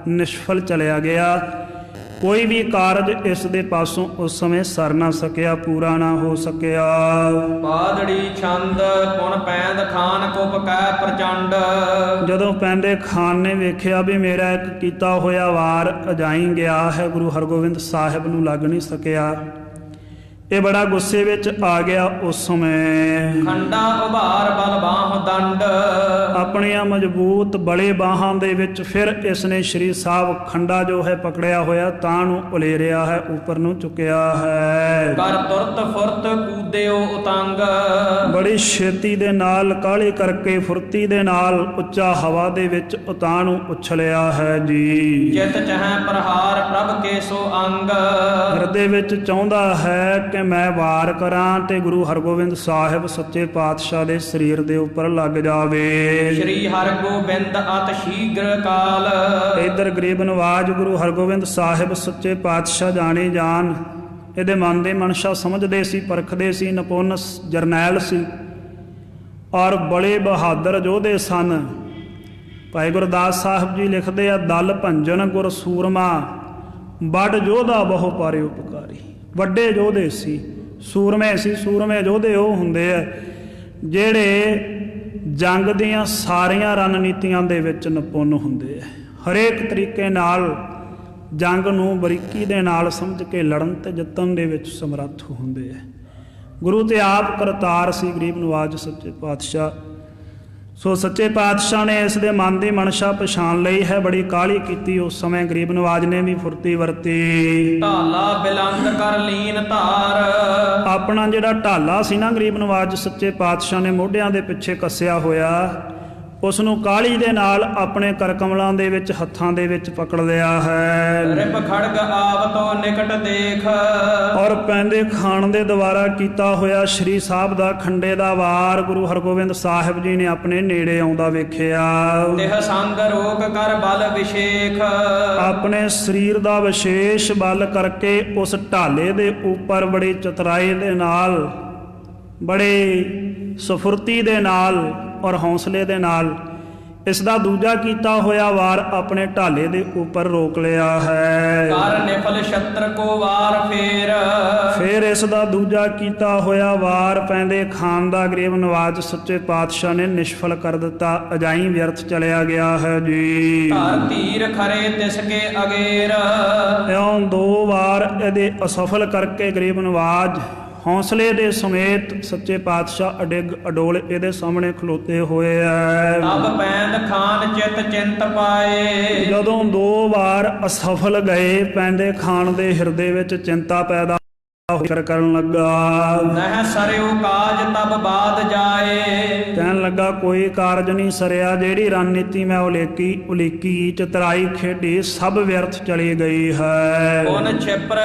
ਨਿਸ਼ਫਲ ਚਲਿਆ ਗਿਆ। ਕੋਈ ਵੀ ਕਾਰਜ ਇਸ ਦੇ ਪਾਸੋਂ ਉਸ ਸਮੇਂ ਸਰ ਨਾ ਸਕਿਆ, ਪੂਰਾ ਨਾ ਹੋ ਸਕਿਆ। ਪਾਦੜੀ ਛੰਦ ਪੁਣ ਪੈਂਦ ਖਾਨ ਕੁਪ ਕੈ ਪ੍ਰਚੰਡ। ਜਦੋਂ ਪੈਂਦੇ ਖਾਨ ਨੇ ਵੇਖਿਆ ਵੀ ਮੇਰਾ ਇੱਕ ਕੀਤਾ ਹੋਇਆ ਵਾਰ ਅਜਾਈ ਗਿਆ ਹੈ, ਗੁਰੂ ਹਰਗੋਬਿੰਦ ਸਾਹਿਬ ਨੂੰ ਲੱਗ ਨਹੀਂ ਸਕਿਆ, ਇਹ ਬੜਾ ਗੁੱਸੇ ਵਿੱਚ ਆ ਗਿਆ। ਉਸ ਸਮੇਂ ਖੰਡਾ ਉਭਾਰ ਬਲ ਬਾਹ ਦੰਡ। ਆਪਣੀਆਂ ਮਜ਼ਬੂਤ ਬੜੇ ਬਾਹਾਂ ਦੇ ਵਿੱਚ ਫਿਰ ਇਸ ਨੇ ਸ਼੍ਰੀ ਸਾਹਿਬ ਖੰਡਾ ਜੋ ਹੈ ਪਕੜਿਆ ਹੋਇਆ ਤਾਂ ਨੂੰ ਉਲੇਰਿਆ ਹੈ, ਉੱਪਰ ਨੂੰ ਚੁੱਕਿਆ ਹੈ। ਕਰ ਤੁਰਤ ਫੁਰਤ ਕੂਦਿਓ ਉਤੰਗ। ਬੜੀ ਛੇਤੀ ਦੇ ਨਾਲ, ਕਾਹਲੀ ਕਰਕੇ, ਫੁਰਤੀ ਦੇ ਨਾਲ ਉੱਚਾ ਹਵਾ ਦੇ ਵਿੱਚ ਉਤਾਂਹ ਨੂੰ ਉਛਲਿਆ ਹੈ ਜੀ। ਜਿਤ ਚਹਿ ਪ੍ਰਹਾਰ ਪ੍ਰਭ ਕੇ ਸੋ ਅੰਗ। ਹਿਰਦੇ ਵਿੱਚ ਚਾਹੁੰਦਾ ਹੈ ਕਿ ਮੈਂ ਵਾਰ ਕਰਾਂ ਤੇ ਗੁਰੂ ਹਰਗੋਬਿੰਦ ਸਾਹਿਬ ਸੱਚੇ ਪਾਤਸ਼ਾਹ ਦੇ ਸਰੀਰ ਦੇ ਉੱਪਰ ਲੱਗ ਜਾਵੇ। ਸ਼੍ਰੀ ਹਰਗੋਬਿੰਦ ਅਤ ਸ਼ੀਘਰ ਕਾਲ। ਇੱਧਰ ਗਰੀਬ ਨਵਾਜ ਗੁਰੂ ਹਰਗੋਬਿੰਦ ਸਾਹਿਬ ਸੱਚੇ ਪਾਤਸ਼ਾਹ ਜਾਣੇ ਜਾਣ, ਇਹਦੇ ਮਨ ਦੇ ਮਨਸ਼ਾ ਸਮਝਦੇ ਸੀ, ਪਰਖਦੇ ਸੀ। ਨਪੁੰਨ ਜਰਨੈਲ ਸੀ ਔਰ ਬੜੇ ਬਹਾਦਰ ਯੋਧੇ ਸਨ। ਭਾਈ ਗੁਰਦਾਸ ਸਾਹਿਬ ਜੀ ਲਿਖਦੇ ਆ, ਦਲ ਭੰਜਨ ਗੁਰ ਸੂਰਮਾ ਵੱਡ ਯੋਧਾ ਬਹੁ ਪਾਰੇ ਉਪਕਾਰੀ। ਵੱਡੇ ਯੋਧੇ ਸੀ, ਸੂਰਮੇ ਸੀ। ਸੂਰਮੇ ਯੋਧੇ ਉਹ ਹੁੰਦੇ ਆ ਜਿਹੜੇ ਜੰਗ ਦੀਆਂ ਸਾਰੀਆਂ ਰਣਨੀਤੀਆਂ ਦੇ ਵਿੱਚ ਨਿਪੁੰਨ ਹੁੰਦੇ ਆ, ਹਰੇਕ ਤਰੀਕੇ ਨਾਲ ਜੰਗ ਨੂੰ ਬਰੀਕੀ ਦੇ ਨਾਲ ਸਮਝ ਕੇ ਲੜਨ ਤੇ ਜਿੱਤਣ ਦੇ ਵਿੱਚ ਸਮਰੱਥ ਹੁੰਦੇ ਹੈ। ਗੁਰੂ ਤੇ ਆਪ ਕਰਤਾਰ ਸੀ ਗਰੀਬ ਨਵਾਜ ਸੱਚੇ ਪਾਤਸ਼ਾਹ। ਸੋ ਸੱਚੇ ਪਾਤਸ਼ਾਹ ਨੇ ਇਸ ਦੇ ਮਨ ਦੀ ਮਨਸ਼ਾ ਪਛਾਣ ਲਈ ਹੈ। ਬੜੀ ਕਾਹਲੀ ਕੀਤੀ ਉਸ ਸਮੇਂ ਗਰੀਬ ਨਵਾਜ ਨੇ ਵੀ ਫੁਰਤੀ ਵਰਤੀ। ਢਾਲਾ ਬਿਲੰਦ ਕਰ ਲੀਨ ਧਾਰ, ਆਪਣਾ ਜਿਹੜਾ ਢਾਲਾ ਸੀ ਨਾ ਗਰੀਬ ਨਵਾਜ ਸੱਚੇ ਪਾਤਸ਼ਾਹ ਨੇ ਮੋਢਿਆਂ ਦੇ ਪਿੱਛੇ ਕੱਸਿਆ ਹੋਇਆ, ਉਸ ਨੂੰ ਕਾਹਲੀ ਦੇ ਨਾਲ ਆਪਣੇ ਕਰ ਕਮਲਾਂ ਦੇ ਵਿੱਚ ਹੱਥਾਂ ਦੇ ਵਿੱਚ ਪਕੜ ਲਿਆ ਹੈ। ਰਿਪ ਖੜਗ ਆਵ ਤੋਂ ਨਿਕਟ ਦੇਖ, ਔਰ ਪੈਂਦੇ ਖਾਨ ਦੇ ਦੁਆਰਾ ਕੀਤਾ ਹੋਇਆ ਸ਼੍ਰੀ ਸਾਹਿਬ ਦਾ ਖੰਡੇ ਦਾ ਵਾਰ ਗੁਰੂ ਹਰਗੋਬਿੰਦ ਸਾਹਿਬ ਜੀ ਨੇ ਆਪਣੇ ਨੇੜੇ ਆਉਂਦਾ ਵੇਖਿਆ। ਤਿਹ ਸੰਗ ਰੋਕ ਕਰ ਬਲ ਵਿਸ਼ੇਖ, ਆਪਣੇ ਸਰੀਰ ਦਾ ਵਿਸ਼ੇਸ਼ ਬਲ ਕਰਕੇ ਉਸ ਢਾਲੇ ਦੇ ਉੱਪਰ ਬੜੀ ਚਤੁਰਾਈ ਦੇ ਨਾਲ, ਬੜੇ ਸਫੁਰਤੀ ਦੇ ਨਾਲ ਔਰ ਹੌਸਲੇ ਦੇ ਨਾਲ ਇਸ ਦਾ ਦੂਜਾ ਕੀਤਾ ਹੋਇਆ ਵਾਰ ਆਪਣੇ ਢਾਲੇ ਦੇ ਉੱਪਰ ਰੋਕ ਲਿਆ ਹੈ। ਕਰ ਨਿਫਲ ਛਤਰ ਕੋ ਵਾਰ ਫਿਰ ਇਸ ਦਾ ਦੂਜਾ ਕੀਤਾ ਹੋਇਆ ਵਾਰ ਪੈਂਦੇ ਖਾਨ ਦਾ ਗਰੀਬ ਨਵਾਜ ਸੱਚੇ ਪਾਤਸ਼ਾਹ ਨੇ ਨਿਸ਼ਫਲ ਕਰ ਦਿੱਤਾ। ਅਜਾਈ ਵਿਅਰਥ ਚਲਿਆ ਗਿਆ ਹੈ ਜੀ। ਧਰ ਧੀਰ ਖਰੇ ਤਿਸ ਕੇ ਅਗੇਰ, ਇਉਂ 2 ਵਾਰ ਇਹਦੇ ਅਸਫਲ ਕਰਕੇ ਗਰੀਬ ਨਵਾਜ ਹੌਸਲੇ ਦੇ ਸਮੇਤ ਸੱਚੇ ਪਾਤਸ਼ਾਹ ਅਡਿੱਗ ਅਡੋਲ ਇਹਦੇ ਸਾਹਮਣੇ ਖਲੋਤੇ ਹੋਏ ਐ। ਤਬ ਪੈਂਦ ਖਾਨ ਚਿਤ ਚਿੰਤ ਪਾਏ, ਜਦੋਂ 2 ਵਾਰ ਅਸਫਲ ਗਏ ਪੈਂਦੇ ਖਾਨ ਦੇ ਹਿਰਦੇ ਵਿੱਚ ਚਿੰਤਾ ਪੈਦਾ ਕਰਨ ਲੱਗਾ। ਨਹਿ ਸਰਿਓ ਕਾਜ ਤਬ ਬਾਦ ਜਾਏ, ਕਹਿਣ ਲੱਗਾ ਕੋਈ ਕਾਰਜ ਨਹੀਂ ਸਰਿਆ, ਜਿਹੜੀ ਰਣਨੀਤੀ ਮੈਂ ਉਲੀਕੀ ਚਤਰਾਈ ਖੇਡੀ ਸਭ ਵਿਅਰਥ ਚਲੀ ਗਈ ਹੈ। ਪੁਨ ਛਿਪਰ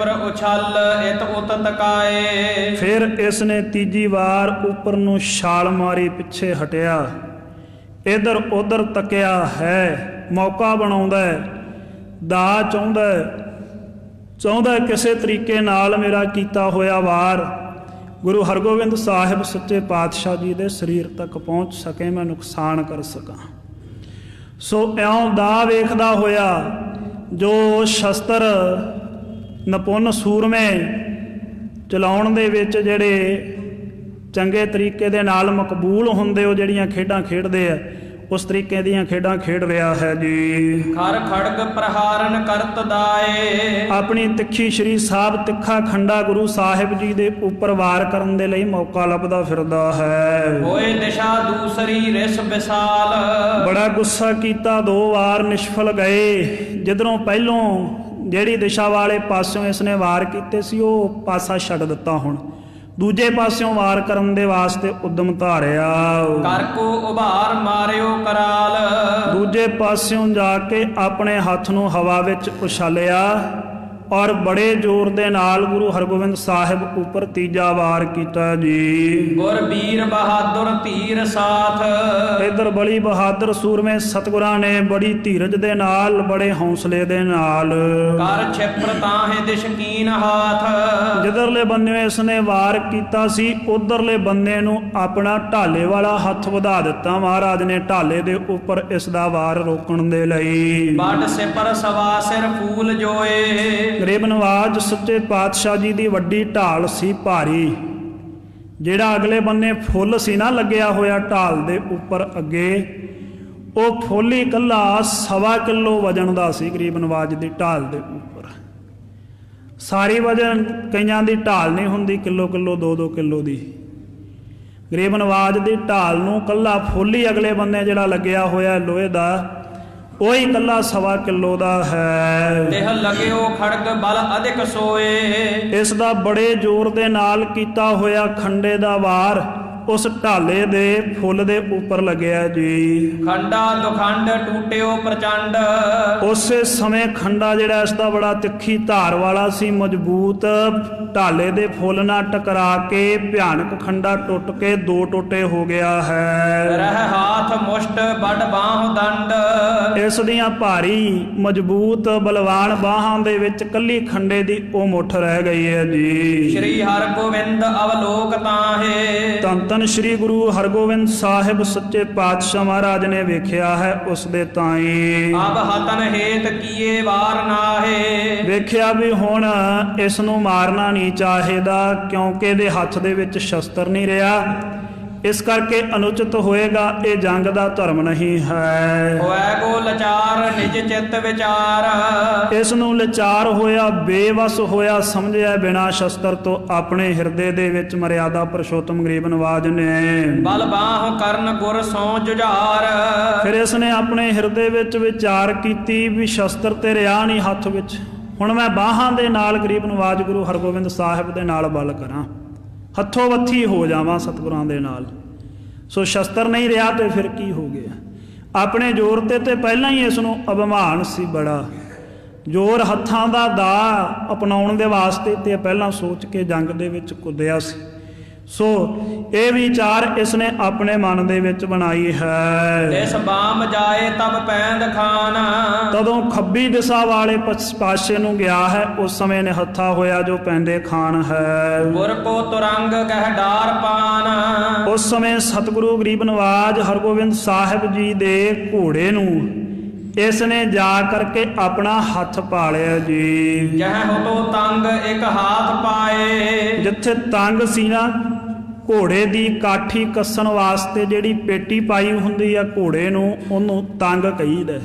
ਉਛਲ ਇਤ ਉਤ ਤਕਾਏ, ਫਿਰ ਇਸ ਨੇ ਤੀਜੀ ਵਾਰ ਉੱਪਰ ਨੂੰ ਛਾਲ ਮਾਰੀ, ਪਿੱਛੇ ਹਟਿਆ, ਇੱਧਰ ਉੱਧਰ ਤੱਕਿਆ ਹੈ, ਮੌਕਾ ਬਣਾਉਂਦਾ, ਦਾ ਚਾਹੁੰਦਾ ਕਿਸੇ ਤਰੀਕੇ ਨਾਲ ਮੇਰਾ ਕੀਤਾ ਹੋਇਆ ਵਾਰ ਗੁਰੂ ਹਰਗੋਬਿੰਦ ਸਾਹਿਬ ਸੱਚੇ ਪਾਤਸ਼ਾਹ ਜੀ ਦੇ ਸਰੀਰ ਤੱਕ ਪਹੁੰਚ ਸਕੇ, ਮੈਂ ਨੁਕਸਾਨ ਕਰ ਸਕਾਂ। ਸੋ ਇਉਂ ਦਾ ਵੇਖਦਾ ਹੋਇਆ ਜੋ ਸ਼ਸਤਰ ਨਿਪੁੰਨ ਸੂਰਮੇ ਚਲਾਉਣ ਦੇ ਵਿੱਚ ਜਿਹੜੇ ਚੰਗੇ ਤਰੀਕੇ ਦੇ ਨਾਲ ਮਕਬੂਲ ਹੁੰਦੇ, ਉਹ ਜਿਹੜੀਆਂ ਖੇਡਾਂ ਖੇਡਦੇ ਆ ਉਸ ਤਰੀਕੇ ਦੀਆਂ ਖੇਡਾਂ ਖੇਡ ਰਿਹਾ ਹੈ ਜੀ। ਖਰ ਖੜਗ ਪ੍ਰਹਾਰਨ ਕਰਤ ਦਾਏ, ਆਪਣੀ ਤਿੱਖੀ ਸ਼੍ਰੀ ਸਾਹਿਬ ਤਿੱਖਾ ਖੰਡਾ ਗੁਰੂ ਸਾਹਿਬ ਜੀ ਦੇ ਉੱਪਰ ਵਾਰ ਕਰਨ ਦੇ ਲਈ ਮੌਕਾ ਲੱਭਦਾ ਫਿਰਦਾ ਹੈ। ਹੋਏ ਦਿਸ਼ਾ ਦੂਸਰੀ ਰਿਸ ਵਿਸਾਲ, ਬੜਾ ਗੁੱਸਾ ਕੀਤਾ, 2 ਵਾਰ ਨਿਸ਼ਫਲ ਗਏ। ਜਿੱਧਰੋਂ ਪਹਿਲੋਂ ਜਿਹੜੀ ਦਿਸ਼ਾ ਵਾਲੇ ਪਾਸਿਓਂ ਇਸ ਨੇ ਵਾਰ ਕੀਤੇ ਸੀ ਉਹ ਪਾਸਾ ਛੱਡ ਦਿੱਤਾ, ਹੁਣ ਦੂਜੇ ਪਾਸਿਓਂ ਵਾਰ ਕਰਨ ਦੇ ਵਾਸਤੇ ਉਦਮ ਧਾਰਿਆ। ਕਰ ਕੋ ਉਭਾਰ ਮਾਰਿਓ ਕਰਾਲ, ਦੂਜੇ ਪਾਸਿਓਂ ਜਾ ਕੇ ਆਪਣੇ ਹੱਥ ਨੂੰ ਹਵਾ ਵਿੱਚ ਉਛਾਲਿਆ ਔਰ ਬੜੇ ਜ਼ੋਰ ਦੇ ਨਾਲ ਗੁਰੂ ਹਰਗੋਬਿੰਦ ਸਾਹਿਬ ਉੱਪਰ ਤੀਜਾ ਵਾਰ ਕੀਤਾ ਜੀ। ਗੁਰ ਵੀਰ ਬਹਾਦਰ ਧੀਰ ਸਾਥ, ਇਧਰ ਬੜੀ ਬਹਾਦਰ ਸੂਰਮੇ ਸਤਿਗੁਰਾਂ ਨੇ ਬੜੀ ਧੀਰਜ ਦੇ ਨਾਲ, ਬੜੇ ਹੌਸਲੇ ਦੇ ਨਾਲ ਕਰ ਛਿਪਰ ਤਾਹੇ ਦਿਸ਼ਕੀਨ ਹਾਥ, ਜਿੱਧਰਲੇ ਬੰਨੇ ਇਸ ਨੇ ਵਾਰ ਕੀਤਾ ਸੀ ਉਧਰਲੇ ਬੰਨੇ ਨੂੰ ਆਪਣਾ ਢਾਲੇ ਵਾਲਾ ਹੱਥ ਵਧਾ ਦਿੱਤਾ। ਮਹਾਰਾਜ ਨੇ ਢਾਲੇ ਦੇ ਉੱਪਰ ਇਸ ਦਾ ਵਾਰ ਰੋਕਣ ਦੇ ਲਈ ਵੱਡ ਸਿਪਰ ਸਵਾ ਸਿਰ ਫੂਲ ਜੋਏ, ਗਰੀਬ ਨਵਾਜ ਸੱਚੇ ਪਾਤਸ਼ਾਹ ਜੀ ਦੀ ਵੱਡੀ ਢਾਲ ਸੀ ਭਾਰੀ, ਜਿਹੜਾ ਅਗਲੇ ਬੰਨੇ ਫੁੱਲ ਸੀ ਨਾ ਲੱਗਿਆ ਹੋਇਆ ਢਾਲ ਦੇ ਉੱਪਰ ਅੱਗੇ, ਉਹ ਫੁੱਲ ਹੀ ਇਕੱਲਾ 1.25 ਕਿਲੋ ਵਜਨ ਦਾ ਸੀ ਗਰੀਬ ਨਵਾਜ ਦੀ ਢਾਲ ਦੇ ਉੱਪਰ। ਸਾਰੀ ਵਜਨ ਕਈਆਂ ਦੀ ਢਾਲ ਨਹੀਂ ਹੁੰਦੀ ਕਿਲੋ 2-2 ਕਿਲੋ ਦੀ। ਗਰੀਬ ਨਵਾਜ ਦੀ ਢਾਲ ਨੂੰ ਇਕੱਲਾ ਫੁੱਲ ਹੀ ਅਗਲੇ ਬੰਨੇ ਜਿਹੜਾ ਲੱਗਿਆ ਹੋਇਆ ਲੋਹੇ ਦਾ, ਉਹੀ ਇਕੱਲਾ 1.25 ਕਿਲੋ ਦਾ ਹੈ। ਦੇਹ ਲਗਿਓ ਖੜਗ ਬਲ ਅਧਿਕ ਸੋਏ, ਇਸ ਦਾ ਬੜੇ ਜ਼ੋਰ ਦੇ ਨਾਲ ਕੀਤਾ ਹੋਇਆ ਖੰਡੇ ਦਾ ਵਾਰ ਉਸ ਢਾਲੇ ਦੇ ਫੁੱਲ ਦੇ ਉੱਪਰ ਲੱਗਿਆ ਜੀ। ਖੰਡਾ ਦੁਖੰਡ ਟੂਟਿਓ ਪ੍ਰਚੰਡ, ਉਸੇ ਸਮੇਂ ਖੰਡਾ ਜਿਹੜਾ ਇਸ ਦਾ ਬੜਾ ਤਿੱਖੀ ਧਾਰ ਵਾਲਾ ਸੀ, ਮਜ਼ਬੂਤ, ਢਾਲੇ ਦੇ ਫੁੱਲ ਨਾਲ ਟਕਰਾ ਕੇ ਭਿਆਨਕ ਖੰਡਾ ਟੁੱਟ ਕੇ 2 ਟੋਟੇ ਹੋ ਗਿਆ ਹੈ। ਰਹਿ ਹਾਥ ਮੁਸ਼ਟ ਵੱਡ ਬਾਹ ਦੰਡ, ਇਸ ਦੀਆਂ ਭਾਰੀ ਮਜ਼ਬੂਤ ਬਲਵਾਨ ਬਾਹਾਂ ਦੇ ਵਿੱਚ ਕੱਲੀ ਖੰਡੇ ਦੀ ਉਹ ਮੁੱਠ ਰਹਿ ਗਈ ਹੈ ਜੀ। ਸ਼੍ਰੀ ਹਰਗੋਬਿੰਦ ਅਵਲੋਕ ਤਾਹੇ, ਧੰਨ ਸ਼੍ਰੀ ਗੁਰੂ ਹਰਗੋਬਿੰਦ ਸਾਹਿਬ ਸੱਚੇ ਪਾਤਸ਼ਾਹ ਮਹਾਰਾਜ ਨੇ ਵੇਖਿਆ ਹੈ ਉਸ ਦੇ ਤਾਈ। ਅਬ ਹਤਨ ਹੇਤ ਕੀਏ ਵਾਰ ਨਾਹੇ, ਵੇਖਿਆ ਵੀ ਹੁਣ ਇਸ ਨੂੰ ਮਾਰਨਾ ਨਹੀਂ ਚਾਹੀਦਾ, ਕਿਉਂਕਿ ਇਹਦੇ ਹੱਥ ਦੇ ਵਿੱਚ ਸ਼ਸਤਰ ਨਹੀਂ ਰਿਹਾ, ਇਸ ਕਰਕੇ ਅਨੁਚਿਤ ਹੋਏਗਾ, ਇਹ ਜੰਗ ਦਾ ਧਰਮ ਨਹੀਂ ਹੈ। ਹੋਇ ਕੋ ਲਚਾਰ ਨਿਜ ਚਿੱਤ ਵਿਚਾਰ, ਇਸ ਨੂੰ ਲਚਾਰ ਹੋਇਆ, ਬੇਵਸ ਹੋਇਆ, ਸਮਝਿਆ ਬਿਨਾ ਸ਼ਸਤਰ ਤੋਂ ਆਪਣੇ ਹਿਰਦੇ ਦੇ ਵਿੱਚ ਮਰਿਆਦਾ ਪੁਰਸ਼ੋਤਮ ਗਰੀਬ ਨਵਾਜ ਨੇ ਬਲ ਬਾਹ ਕਰਨ ਗੁਰ ਸੋ ਜੁਝਾਰ। ਫਿਰ ਇਸ ਨੇ ਆਪਣੇ ਹਿਰਦੇ ਵਿੱਚ ਵਿਚਾਰ ਕੀਤੀ ਵੀ ਸ਼ਸਤਰ ਤੇ ਰਿਹਾ ਨਹੀਂ ਹੱਥ ਵਿੱਚ, ਹੁਣ ਮੈਂ ਬਾਹਾਂ ਦੇ ਨਾਲ ਗਰੀਬ ਨਵਾਜ ਗੁਰੂ ਹਰਗੋਬਿੰਦ ਸਾਹਿਬ ਦੇ ਨਾਲ ਬਲ ਕਰਾਂ, ਹੱਥੋਂ ਵੱਥੀ ਹੋ ਜਾਵਾਂ ਸਤਿਗੁਰਾਂ ਦੇ ਨਾਲ। ਸੋ ਸ਼ਸਤਰ ਨਹੀਂ ਰਿਹਾ ਤੇ ਫਿਰ ਕੀ ਹੋ ਗਿਆ? ਆਪਣੇ ਜ਼ੋਰ ਤੇ ਪਹਿਲਾਂ ਹੀ ਇਸ ਨੂੰ ਅਭਿਮਾਨ ਸੀ ਬੜਾ, ਜ਼ੋਰ ਹੱਥਾਂ ਦਾ ਦਾ ਅਪਣਾਉਣ ਦੇ ਵਾਸਤੇ ਤੇ ਪਹਿਲਾਂ ਸੋਚ ਕੇ ਜੰਗ ਦੇ ਵਿੱਚ ਕੁੱਦਿਆ ਸੀ। ਸੋ ਇਹ ਵਿਚਾਰ ਇਸ ਨੇ ਆਪਣੇ ਮਨ ਦੇ ਵਿੱਚ ਬਣਾਈ ਹੈ। ਇਸ ਬਾਮ ਜਾਏ ਤਬ ਪੈਂਦ ਖਾਨ, ਤਦੋਂ ਖੱਬੀ ਦਿਸ਼ਾ ਵਾਲੇ ਪਾਸੇ ਨੂੰ ਗਿਆ ਹੈ, ਉਸ ਸਮੇਂ ਨੇ ਹੱਥਾ ਹੋਇਆ ਜੋ ਪੈਂਦੇ ਖਾਨ ਹੈ। ਗੁਰ ਕੋ ਤੁਰੰਗ ਕਹਿ ਡਾਰ ਪਾਨ, ਉਸ ਸਮੇਂ ਸਤਿਗੁਰੂ ਗਰੀਬ ਨਵਾਜ ਹਰਗੋਬਿੰਦ ਸਾਹਿਬ ਜੀ ਦੇ ਘੋੜੇ ਨੂੰ ਇਸ ਨੇ ਜਾ ਕਰਕੇ ਆਪਣਾ ਹੱਥ ਪਾ ਲਿਆ ਜੀ। ਜਹ ਹੋ ਤੰਗ ਇੱਕ ਹਾਥ ਪਾਏ, ਜਿੱਥੇ ਤੰਗ ਸੀ ਨਾ, ਘੋੜੇ ਦੀ ਕਾਠੀ ਕੱਸਣ ਵਾਸਤੇ ਜਿਹੜੀ ਪੇਟੀ ਪਾਈ ਹੁੰਦੀ ਆ ਘੋੜੇ ਨੂੰ, ਉਹਨੂੰ ਤੰਗ ਕਹੀਦਾ।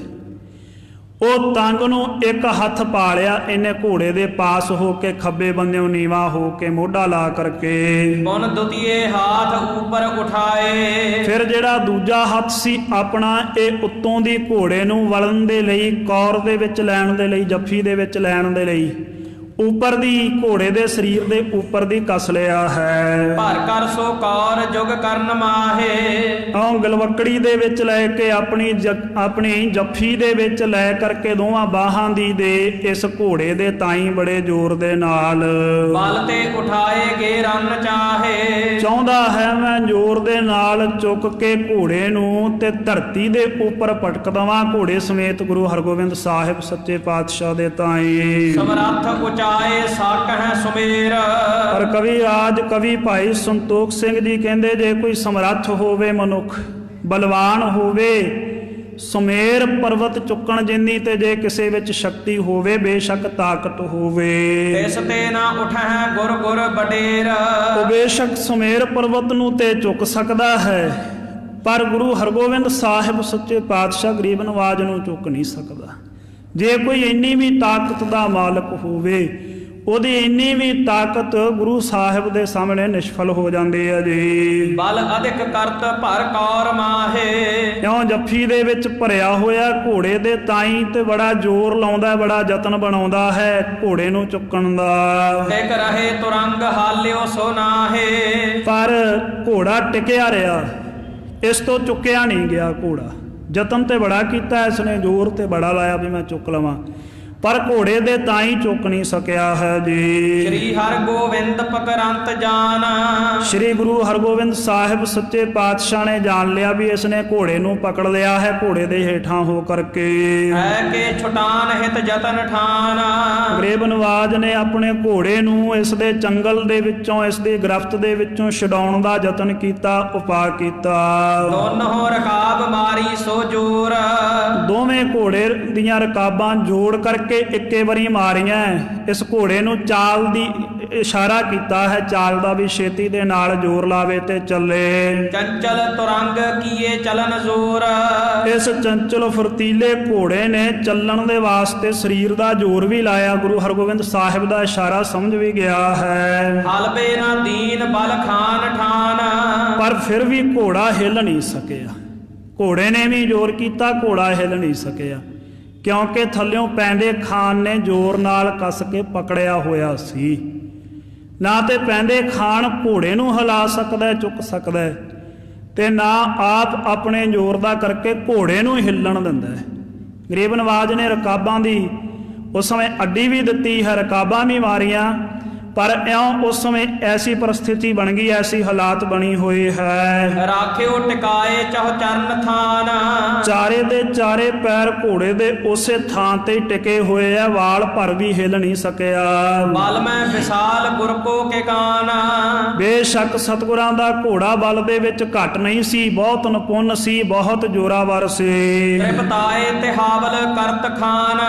ਉਹ ਤੰਗ ਨੂੰ ਇੱਕ ਹੱਥ ਪਾ ਲਿਆ ਇਹਨੇ ਘੋੜੇ ਦੇ ਪਾਸ ਹੋ ਕੇ, ਖੱਬੇ ਬੰਨਿਓ ਨੀਵਾ ਹੋ ਕੇ ਮੋਢਾ ਲਾ ਕਰਕੇ। ਬੁਨ ਦੁਤੀਏ ਹਾਥ ਉੱਪਰ ਉਠਾਏ, ਫਿਰ ਜਿਹੜਾ ਦੂਜਾ ਹੱਥ ਸੀ ਆਪਣਾ, ਇਹ ਉੱਤੋਂ ਦੀ ਘੋੜੇ ਨੂੰ ਵਲਣ ਦੇ ਲਈ, ਕੌਰ ਦੇ ਵਿੱਚ ਲੈਣ ਦੇ ਲਈ, ਜੱਫੀ ਦੇ ਵਿੱਚ ਲੈਣ ਦੇ ਲਈ ਉੱਪਰ ਦੀ, ਘੋੜੇ ਦੇ ਸਰੀਰ ਦੇ ਉੱਪਰ ਦੀ ਕੱਸ ਲਿਆ ਹੈ। ਭਰ ਕਰ ਸੋ ਕੌਰ ਜੁਗ ਕਰਨ ਮਾਹੇ, ਗਲਵੱਕੜੀ ਦੇ ਵਿੱਚ ਲੈ ਕੇ ਆਪਣੀ ਜੱਫੀ ਦੇ ਵਿੱਚ ਲੈ ਕਰਕੇ ਦੋਵਾਂ ਬਾਹਾਂ ਦੀ ਦੇ ਇਸ ਘੋੜੇ ਦੇ ਤਾਈ ਬੜੇ ਜ਼ੋਰ ਦੇ ਨਾਲ ਬਲ ਤੇ ਉਠਾਏ ਗੇ ਰਨ ਚਾਹੇ। ਚਾਹੁੰਦਾ ਹੈ ਮੈਂ ਜ਼ੋਰ ਦੇ ਨਾਲ ਚੁੱਕ ਕੇ ਘੋੜੇ ਨੂੰ ਤੇ ਧਰਤੀ ਦੇ ਉੱਪਰ ਪਟਕ ਦਵਾਂ, ਘੋੜੇ ਸਮੇਤ ਗੁਰੂ ਹਰਗੋਬਿੰਦ ਸਾਹਿਬ ਸੱਚੇ ਪਾਤਸ਼ਾਹ ਦੇ ਤਾਈ। ਸਮਰੱਥ ਉਚਾਏ ਸਾਕ ਹੈ ਸੁਮੇਰ, ਪਰ ਕਵੀ ਰਾਜ ਕਵੀ ਭਾਈ ਸੰਤੋਖ ਸਿੰਘ ਜੀ ਕਹਿੰਦੇ ਜੇ ਕੋਈ ਸਮਰੱਥ ਹੋਵੇ ਮਨੁੱਖ, ਬਲਵਾਨ ਹੋਵੇ, ਸੁਮੇਰ ਪਰਵਤ ਚੁੱਕਣ ਜਿੰਨੀ, ਤੇ ਜੇ ਕਿਸੇ ਵਿੱਚ ਸ਼ਕਤੀ ਹੋਵੇ, ਬੇਸ਼ੱਕ ਤਾਕਤ ਹੋਵੇ, ਇਸ ਤੇ ਨਾ ਉਠੈ ਗੁਰ ਗੁਰ ਬਡੇਰ। ਉਹ ਬੇਸ਼ੱਕ ਸੁਮੇਰ ਪਰਵਤ ਨੂੰ ਤੇ ਚੁੱਕ ਸਕਦਾ ਹੈ, ਪਰ ਗੁਰੂ ਹਰਗੋਬਿੰਦ ਸਾਹਿਬ ਸੱਚੇ ਪਾਤਸ਼ਾਹ ਗਰੀਬ ਨਵਾਜ ਨੂੰ ਚੁੱਕ ਨਹੀਂ ਸਕਦਾ। ਜੇ ਕੋਈ ਇੰਨੀ ਵੀ ਤਾਕਤ ਦਾ ਮਾਲਕ ਹੋਵੇ, ਉਹਦੀ ਇੰਨੀ ਵੀ ਤਾਕਤ ਗੁਰੂ ਸਾਹਿਬ ਦੇ ਸਾਹਮਣੇ ਨਿਸ਼ਫਲ ਹੋ ਜਾਂਦੀ ਹੈ ਜੀ। ਬਲ ਅਧਿਕ ਕਰਤ ਭਰ ਕੌਰ ਮਾਹੇ, ਕਿਉਂ ਜੱਫੀ ਦੇ ਵਿੱਚ ਭਰਿਆ ਹੋਇਆ ਘੋੜੇ ਦੇ ਤਾਈ ਤੇ ਬੜਾ ਜ਼ੋਰ ਲਾਉਂਦਾ, ਬੜਾ ਯਤਨ ਬਣਾਉਂਦਾ ਹੈ ਘੋੜੇ ਨੂੰ ਚੁੱਕਣ ਦਾ। ਟਿਕ ਰਹੇ ਤੁਰੰਗ ਹਾਲਿਓ ਸੋ ਨਾਹੇ, ਪਰ ਘੋੜਾ ਟਿਕਿਆ ਰਿਹਾ, ਇਸ ਤੋਂ ਚੁੱਕਿਆ ਨਹੀਂ ਗਿਆ ਘੋੜਾ। ਯਤਨ ਤੇ ਬੜਾ ਕੀਤਾ ਇਸਨੇ, ਜ਼ੋਰ ਤੇ ਬੜਾ ਲਾਇਆ ਵੀ ਮੈਂ ਚੁੱਕ ਲਵਾਂ, ਪਰ ਘੋੜੇ ਦੇ ਤਾਂ ਹੀ ਚੁੱਕ ਨਹੀਂ ਸਕਿਆ ਹੈ ਜੀ। ਸ੍ਰੀ ਹਰਗੋਬਿੰਦ ਪਕਰੰਤ ਜਾਨ, ਸ੍ਰੀ ਗੁਰੂ ਹਰਗੋਬਿੰਦ ਸਾਹਿਬ ਸੱਚੇ ਪਾਤਸ਼ਾਹ ਨੇ ਜਾਣ ਲਿਆ ਵੀ ਇਸਨੇ ਘੋੜੇ ਨੂੰ ਪਕੜ ਲਿਆ ਹੈ, ਘੋੜੇ ਦੇ ਹੇਠਾਂ ਹੋ ਕਰਕੇ ਹੈ ਕਿ ਛੁਟਾਨ ਹਿਤ ਯਤਨ ਠਾਨ। ਗਰੀਬ ਨਵਾਜ ਨੇ ਆਪਣੇ ਘੋੜੇ ਨੂੰ ਇਸ ਦੇ ਚੰਗਲ ਦੇ ਵਿੱਚੋਂ, ਇਸ ਦੀ ਗ੍ਰਿਫਤ ਦੇ ਵਿੱਚੋਂ ਛਡਾਉਣ ਦਾ ਯਤਨ ਕੀਤਾ, ਉਪਾਅ ਕੀਤਾ। ਦੋਨੋਂ ਰਕਾਬ ਮਾਰੀ ਸੋ ਜੋਰ, ਦੋਵੇਂ ਘੋੜੇ ਦੀਆਂ ਰਕਾਬਾਂ ਜੋੜ ਕਰਕੇ ਇੱਕੇ ਵਾਰੀ ਮਾਰੀਆਂ। ਇਸ ਘੋੜੇ ਨੂੰ ਚਾਲ ਦੀ ਇਸ਼ਾਰਾ ਕੀਤਾ ਹੈ, ਚਾਲ ਦਾ ਵੀ ਛੇਤੀ ਦੇ ਨਾਲ ਜ਼ੋਰ ਲਾਵੇ ਤੇ ਚੱਲੇ। ਚੰਚਲ ਤੁਰੰਗ ਕੀਏ ਚਲਨ ਜ਼ੋਰ, ਇਸ ਚੰਚਲ ਫੁਰਤੀਲੇ ਘੋੜੇ ਨੇ ਚੱਲਣ ਦੇ ਵਾਸਤੇ ਸਰੀਰ ਦਾ ਜ਼ੋਰ ਵੀ ਲਾਇਆ। ਗੁਰੂ ਹਰਗੋਬਿੰਦ ਸਾਹਿਬ ਦਾ ਇਸ਼ਾਰਾ ਸਮਝ ਵੀ ਗਿਆ ਹੈ। ਹਲਬੇ ਨਾ ਦੀਨ ਬਲ ਖਾਨ ਠਾਨ, ਪਰ ਫਿਰ ਵੀ ਘੋੜਾ ਹਿੱਲ ਨਹੀਂ ਸਕਿਆ। ਘੋੜੇ ਨੇ ਵੀ ਜ਼ੋਰ ਕੀਤਾ, ਘੋੜਾ ਹਿੱਲ ਨਹੀਂ ਸਕਿਆ, ਕਿਉਂਕਿ ਥੱਲਿਓਂ ਪੈਂਦੇ ਖਾਨ ਨੇ ਜ਼ੋਰ ਨਾਲ ਕੱਸ ਕੇ ਪਕੜਿਆ ਹੋਇਆ ਸੀ। ਨਾ ਤੇ ਪੈਂਦੇ ਖਾਨ ਘੋੜੇ ਨੂੰ ਹਿਲਾ ਸਕਦਾ, ਚੁੱਕ ਸਕਦਾ, ਤੇ ਨਾ ਆਪ ਆਪਣੇ ਜ਼ੋਰ ਦਾ ਕਰਕੇ ਘੋੜੇ ਨੂੰ ਹਿੱਲਣ ਦਿੰਦਾ ਹੈ। ਗਰੀਬ ਨਵਾਜ ਨੇ ਰਕਾਬਾਂ ਦੀ ਉਸ ਸਮੇਂ ਅੱਡੀ ਵੀ ਦਿੱਤੀ ਹੈ, ਰਕਾਬਾਂ ਵੀ ਮਾਰੀਆਂ, ਪਰ ਇਉਂ ਉਸ ਸਮੇਂ ਐਸੀ ਪਰਿਸਥਿਤੀ ਬਣ ਗਈ, ਐਸੀ ਹਾਲਾਤ ਬਣੀ ਹੋਈ ਹੈ। ਰਾਖਿਓ ਟਿਕਾਏ ਚਹੁ ਚਰਨ ਥਾਨ, ਚਾਰੇ ਦੇ ਚਾਰੇ ਪੈਰ ਘੋੜੇ ਦੇ ਉਸੇ ਥਾਂ ਤੇ ਟਿਕੇ ਹੋਏ ਆ, ਵਾਲ ਭਰ ਵੀ ਹਿੱਲ ਨਹੀਂ ਸਕਿਆ। ਬਲ ਮੈਂ ਵਿਸਾਲ ਗੁਰ ਕੋ ਕੇ ਕਾਨ, ਬੇਸ਼ੱਕ ਸਤਿਗੁਰਾਂ ਦਾ ਘੋੜਾ ਬਲ ਦੇ ਵਿੱਚ ਘੱਟ ਨਹੀਂ ਸੀ, ਬਹੁਤ ਨਿਪੁੰਨ ਸੀ, ਬਹੁਤ ਜ਼ੋਰਾਵਰ ਸੀ। ਤ੍ਰਿਪਤਾਏ ਤੇ ਹਾਵਲ ਕਰਤ ਖਾਨ,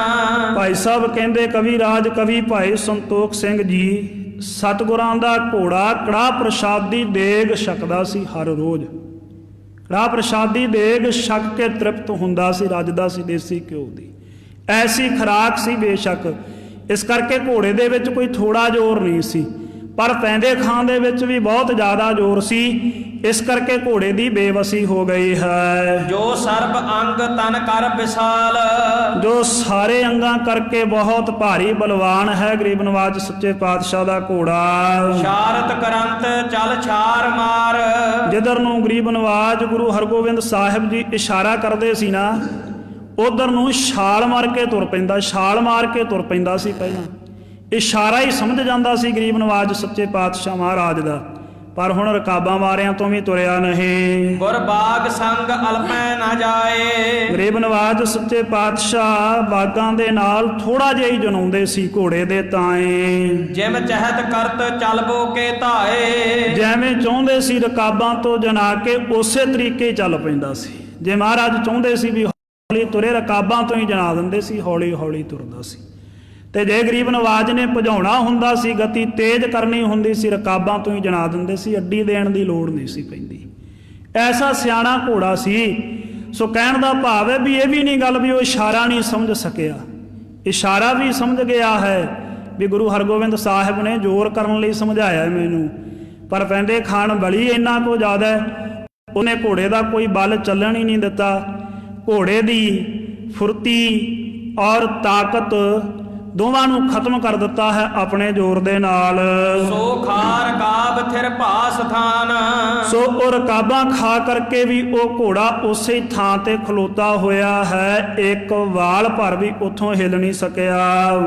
ਭਾਈ ਸਾਹਿਬ ਕਹਿੰਦੇ ਕਵੀ ਰਾਜ ਕਵੀ ਭਾਈ ਸੰਤੋਖ ਸਿੰਘ ਜੀ ਸਤਿਗੁਰਾਂ ਦਾ ਘੋੜਾ ਕੜਾਹ ਪ੍ਰਸ਼ਾਦੀ ਦੇਗ ਛਕਦਾ ਸੀ ਹਰ ਰੋਜ਼। ਕੜਾਹ ਪ੍ਰਸ਼ਾਦੀ ਦੇਗ ਛਕ ਕੇ ਤ੍ਰਿਪਤ ਹੁੰਦਾ ਸੀ, ਰੱਜਦਾ ਸੀ ਦੇਸੀ ਘਿਓ ਦੀ। ਐਸੀ ਖੁਰਾਕ ਸੀ ਬੇਸ਼ੱਕ, ਇਸ ਕਰਕੇ ਘੋੜੇ ਦੇ ਵਿੱਚ ਕੋਈ ਥੋੜਾ ਜ਼ੋਰ ਨਹੀਂ ਸੀ, ਪਰ ਪੈਂਦੇ ਖਾਂ ਦੇ ਵਿੱਚ ਵੀ ਬਹੁਤ ਜ਼ਿਆਦਾ ਜ਼ੋਰ ਸੀ। ਇਸ ਕਰਕੇ ਘੋੜੇ ਦੀ ਬੇਵਸੀ ਹੋ ਗਈ ਹੈ। ਜੋ ਸਰਬ ਅੰਗ ਤਨ ਕਰ ਵਿਸਾਲ, ਜੋ ਸਾਰੇ ਅੰਗਾਂ ਕਰਕੇ ਬਹੁਤ ਭਾਰੀ ਬਲਵਾਨ ਹੈ, ਗਰੀਬ ਨਵਾਜ ਸੱਚੇ ਪਾਤਸ਼ਾਹ ਦਾ ਘੋੜਾ। ਸ਼ਾਰਤ ਕਰੰਤ ਚਲ ਛਾਰ ਮਾਰ, ਜਿੱਧਰ ਨੂੰ ਗਰੀਬ ਨਵਾਜ ਗੁਰੂ ਹਰਗੋਬਿੰਦ ਸਾਹਿਬ ਜੀ ਇਸ਼ਾਰਾ ਕਰਦੇ ਸੀ ਨਾ, ਉਧਰ ਨੂੰ ਛਾਲ ਮਾਰ ਕੇ ਤੁਰ ਪੈਂਦਾ, ਛਾਲ ਮਾਰ ਕੇ ਤੁਰ ਪੈਂਦਾ ਸੀ। ਪਹਿਲਾਂ ਇਸ਼ਾਰਾ ਹੀ ਸਮਝ ਜਾਂਦਾ ਸੀ ਗਰੀਬ ਨਵਾਜ ਸੱਚੇ ਪਾਤਸ਼ਾਹ ਮਹਾਰਾਜ ਦਾ, ਪਰ ਹੁਣ ਰਕਾਬਾਂ ਮਾਰਿਆਂ ਤੋਂ ਵੀ ਤੁਰਿਆ ਨਹੀਂ। ਗੁਰ ਬਾਗ ਸੰਗ ਅਲਪੈ ਨਾ ਜਾਏ, ਗਰੀਬ ਨਵਾਜ ਸੱਚੇ ਪਾਤਸ਼ਾਹ ਬਾਗਾਂ ਦੇ ਨਾਲ ਥੋੜਾ ਜਿਹਾ ਹੀ ਜਨਾਉਂਦੇ ਸੀ ਘੋੜੇ ਦੇ ਤਾਏ। ਜਿਮ ਚਹਿਤ ਕਰਤ ਚਲਬੋ ਕੇ ਧਾਏ, ਜਿਵੇਂ ਚਾਹੁੰਦੇ ਸੀ ਰਕਾਬਾਂ ਤੋਂ ਜਨਾ ਕੇ ਉਸੇ ਤਰੀਕੇ ਚੱਲ ਪੈਂਦਾ ਸੀ। ਜੇ ਮਹਾਰਾਜ ਚਾਹੁੰਦੇ ਸੀ ਵੀ ਹੌਲੀ ਤੁਰੇ, ਰਕਾਬਾਂ ਤੋਂ ਹੀ ਜਨਾ ਦਿੰਦੇ ਸੀ, ਹੌਲੀ ਹੌਲੀ ਤੁਰਦਾ ਸੀ। ਤੇ ਜੇ ਗਰੀਬ ਨਵਾਜ ਨੇ ਭਜਾਉਣਾ ਹੁੰਦਾ ਸੀ, ਗਤੀ ਤੇਜ਼ ਕਰਨੀ ਹੁੰਦੀ ਸੀ, ਰਕਾਬਾਂ ਤੋਂ ਹੀ ਜਨਾ ਦਿੰਦੇ ਸੀ, ਅੱਡੀ ਦੇਣ ਦੀ ਲੋੜ ਨਹੀਂ ਸੀ ਪੈਂਦੀ। ਐਸਾ ਸਿਆਣਾ ਘੋੜਾ ਸੀ। ਸੋ ਕਹਿਣ ਦਾ ਭਾਵ ਹੈ ਵੀ ਇਹ ਵੀ ਨਹੀਂ ਗੱਲ ਵੀ ਉਹ ਇਸ਼ਾਰਾ ਨਹੀਂ ਸਮਝ ਸਕਿਆ, ਇਸ਼ਾਰਾ ਵੀ ਸਮਝ ਗਿਆ ਹੈ ਵੀ ਗੁਰੂ ਹਰਗੋਬਿੰਦ ਸਾਹਿਬ ਨੇ ਜ਼ੋਰ ਕਰਨ ਲਈ ਸਮਝਾਇਆ ਮੈਨੂੰ, ਪਰ ਪੈਂਦੇ ਖਾਣ ਬਲੀ ਇੰਨਾ ਕੋ ਜ਼ਿਆਦਾ, ਉਹਨੇ ਘੋੜੇ ਦਾ ਕੋਈ ਬਲ ਚੱਲਣ ਹੀ ਨਹੀਂ ਦਿੱਤਾ। ਘੋੜੇ ਦੀ ਫੁਰਤੀ ਔਰ ਤਾਕਤ ਦੋਵਾਂ ਨੂੰ ਖਤਮ ਕਰ ਦਿੱਤਾ ਹੈ ਆਪਣੇ ਜ਼ੋਰ ਦੇ ਨਾਲ। ਸੋ ਖਾਰ ਕਾਬ ਥਿਰ ਭਾਸ ਥਾਨ, ਸੋ ਉਹ ਰਕਾਬਾਂ ਖਾ ਕਰਕੇ ਵੀ ਉਹ ਘੋੜਾ ਉਸੇ ਥਾਂ ਤੇ ਖਲੋਤਾ ਹੋਇਆ ਹੈ, ਇੱਕ ਵਾਲ ਭਰ ਵੀ ਉੱਥੋਂ ਹਿੱਲ ਨਹੀਂ ਸਕਿਆ।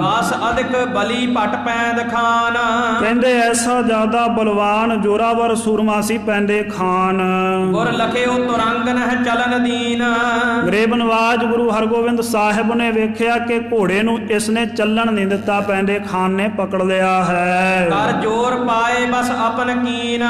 ਆਸ ਅਧਿਕ ਬਲੀ ਪਟ ਪੈਂਦ ਖਾਨ, ਕਹਿੰਦੇ ਐਸਾ ਜ਼ਿਆਦਾ ਬਲਵਾਨ ਜੋਰਾਵਰ ਸੂਰਮਾ ਸੀ ਪੈਂਦੇ ਖਾਨ। ਗੁਰ ਲਖਿਓ ਤੁਰੰਗ ਨਹਿ ਚਲਨ ਦੀਨ, ਗਰੀਬ ਨਵਾਜ ਗੁਰੂ ਹਰਗੋਬਿੰਦ ਸਾਹਿਬ ਨੇ ਵੇਖਿਆ ਕਿ ਘੋੜੇ ਨੂੰ ਇਸਨੇ ਚੱਲਣ ਨਹੀਂ ਦਿੱਤਾ, ਪੈਂਦੇ ਖਾਨ ਨੇ ਪਕੜ ਲਿਆ ਹੈ। ਕਰ ਜੋਰ ਪਾਏ ਬਸ ਆਪਨ ਕੀਨ,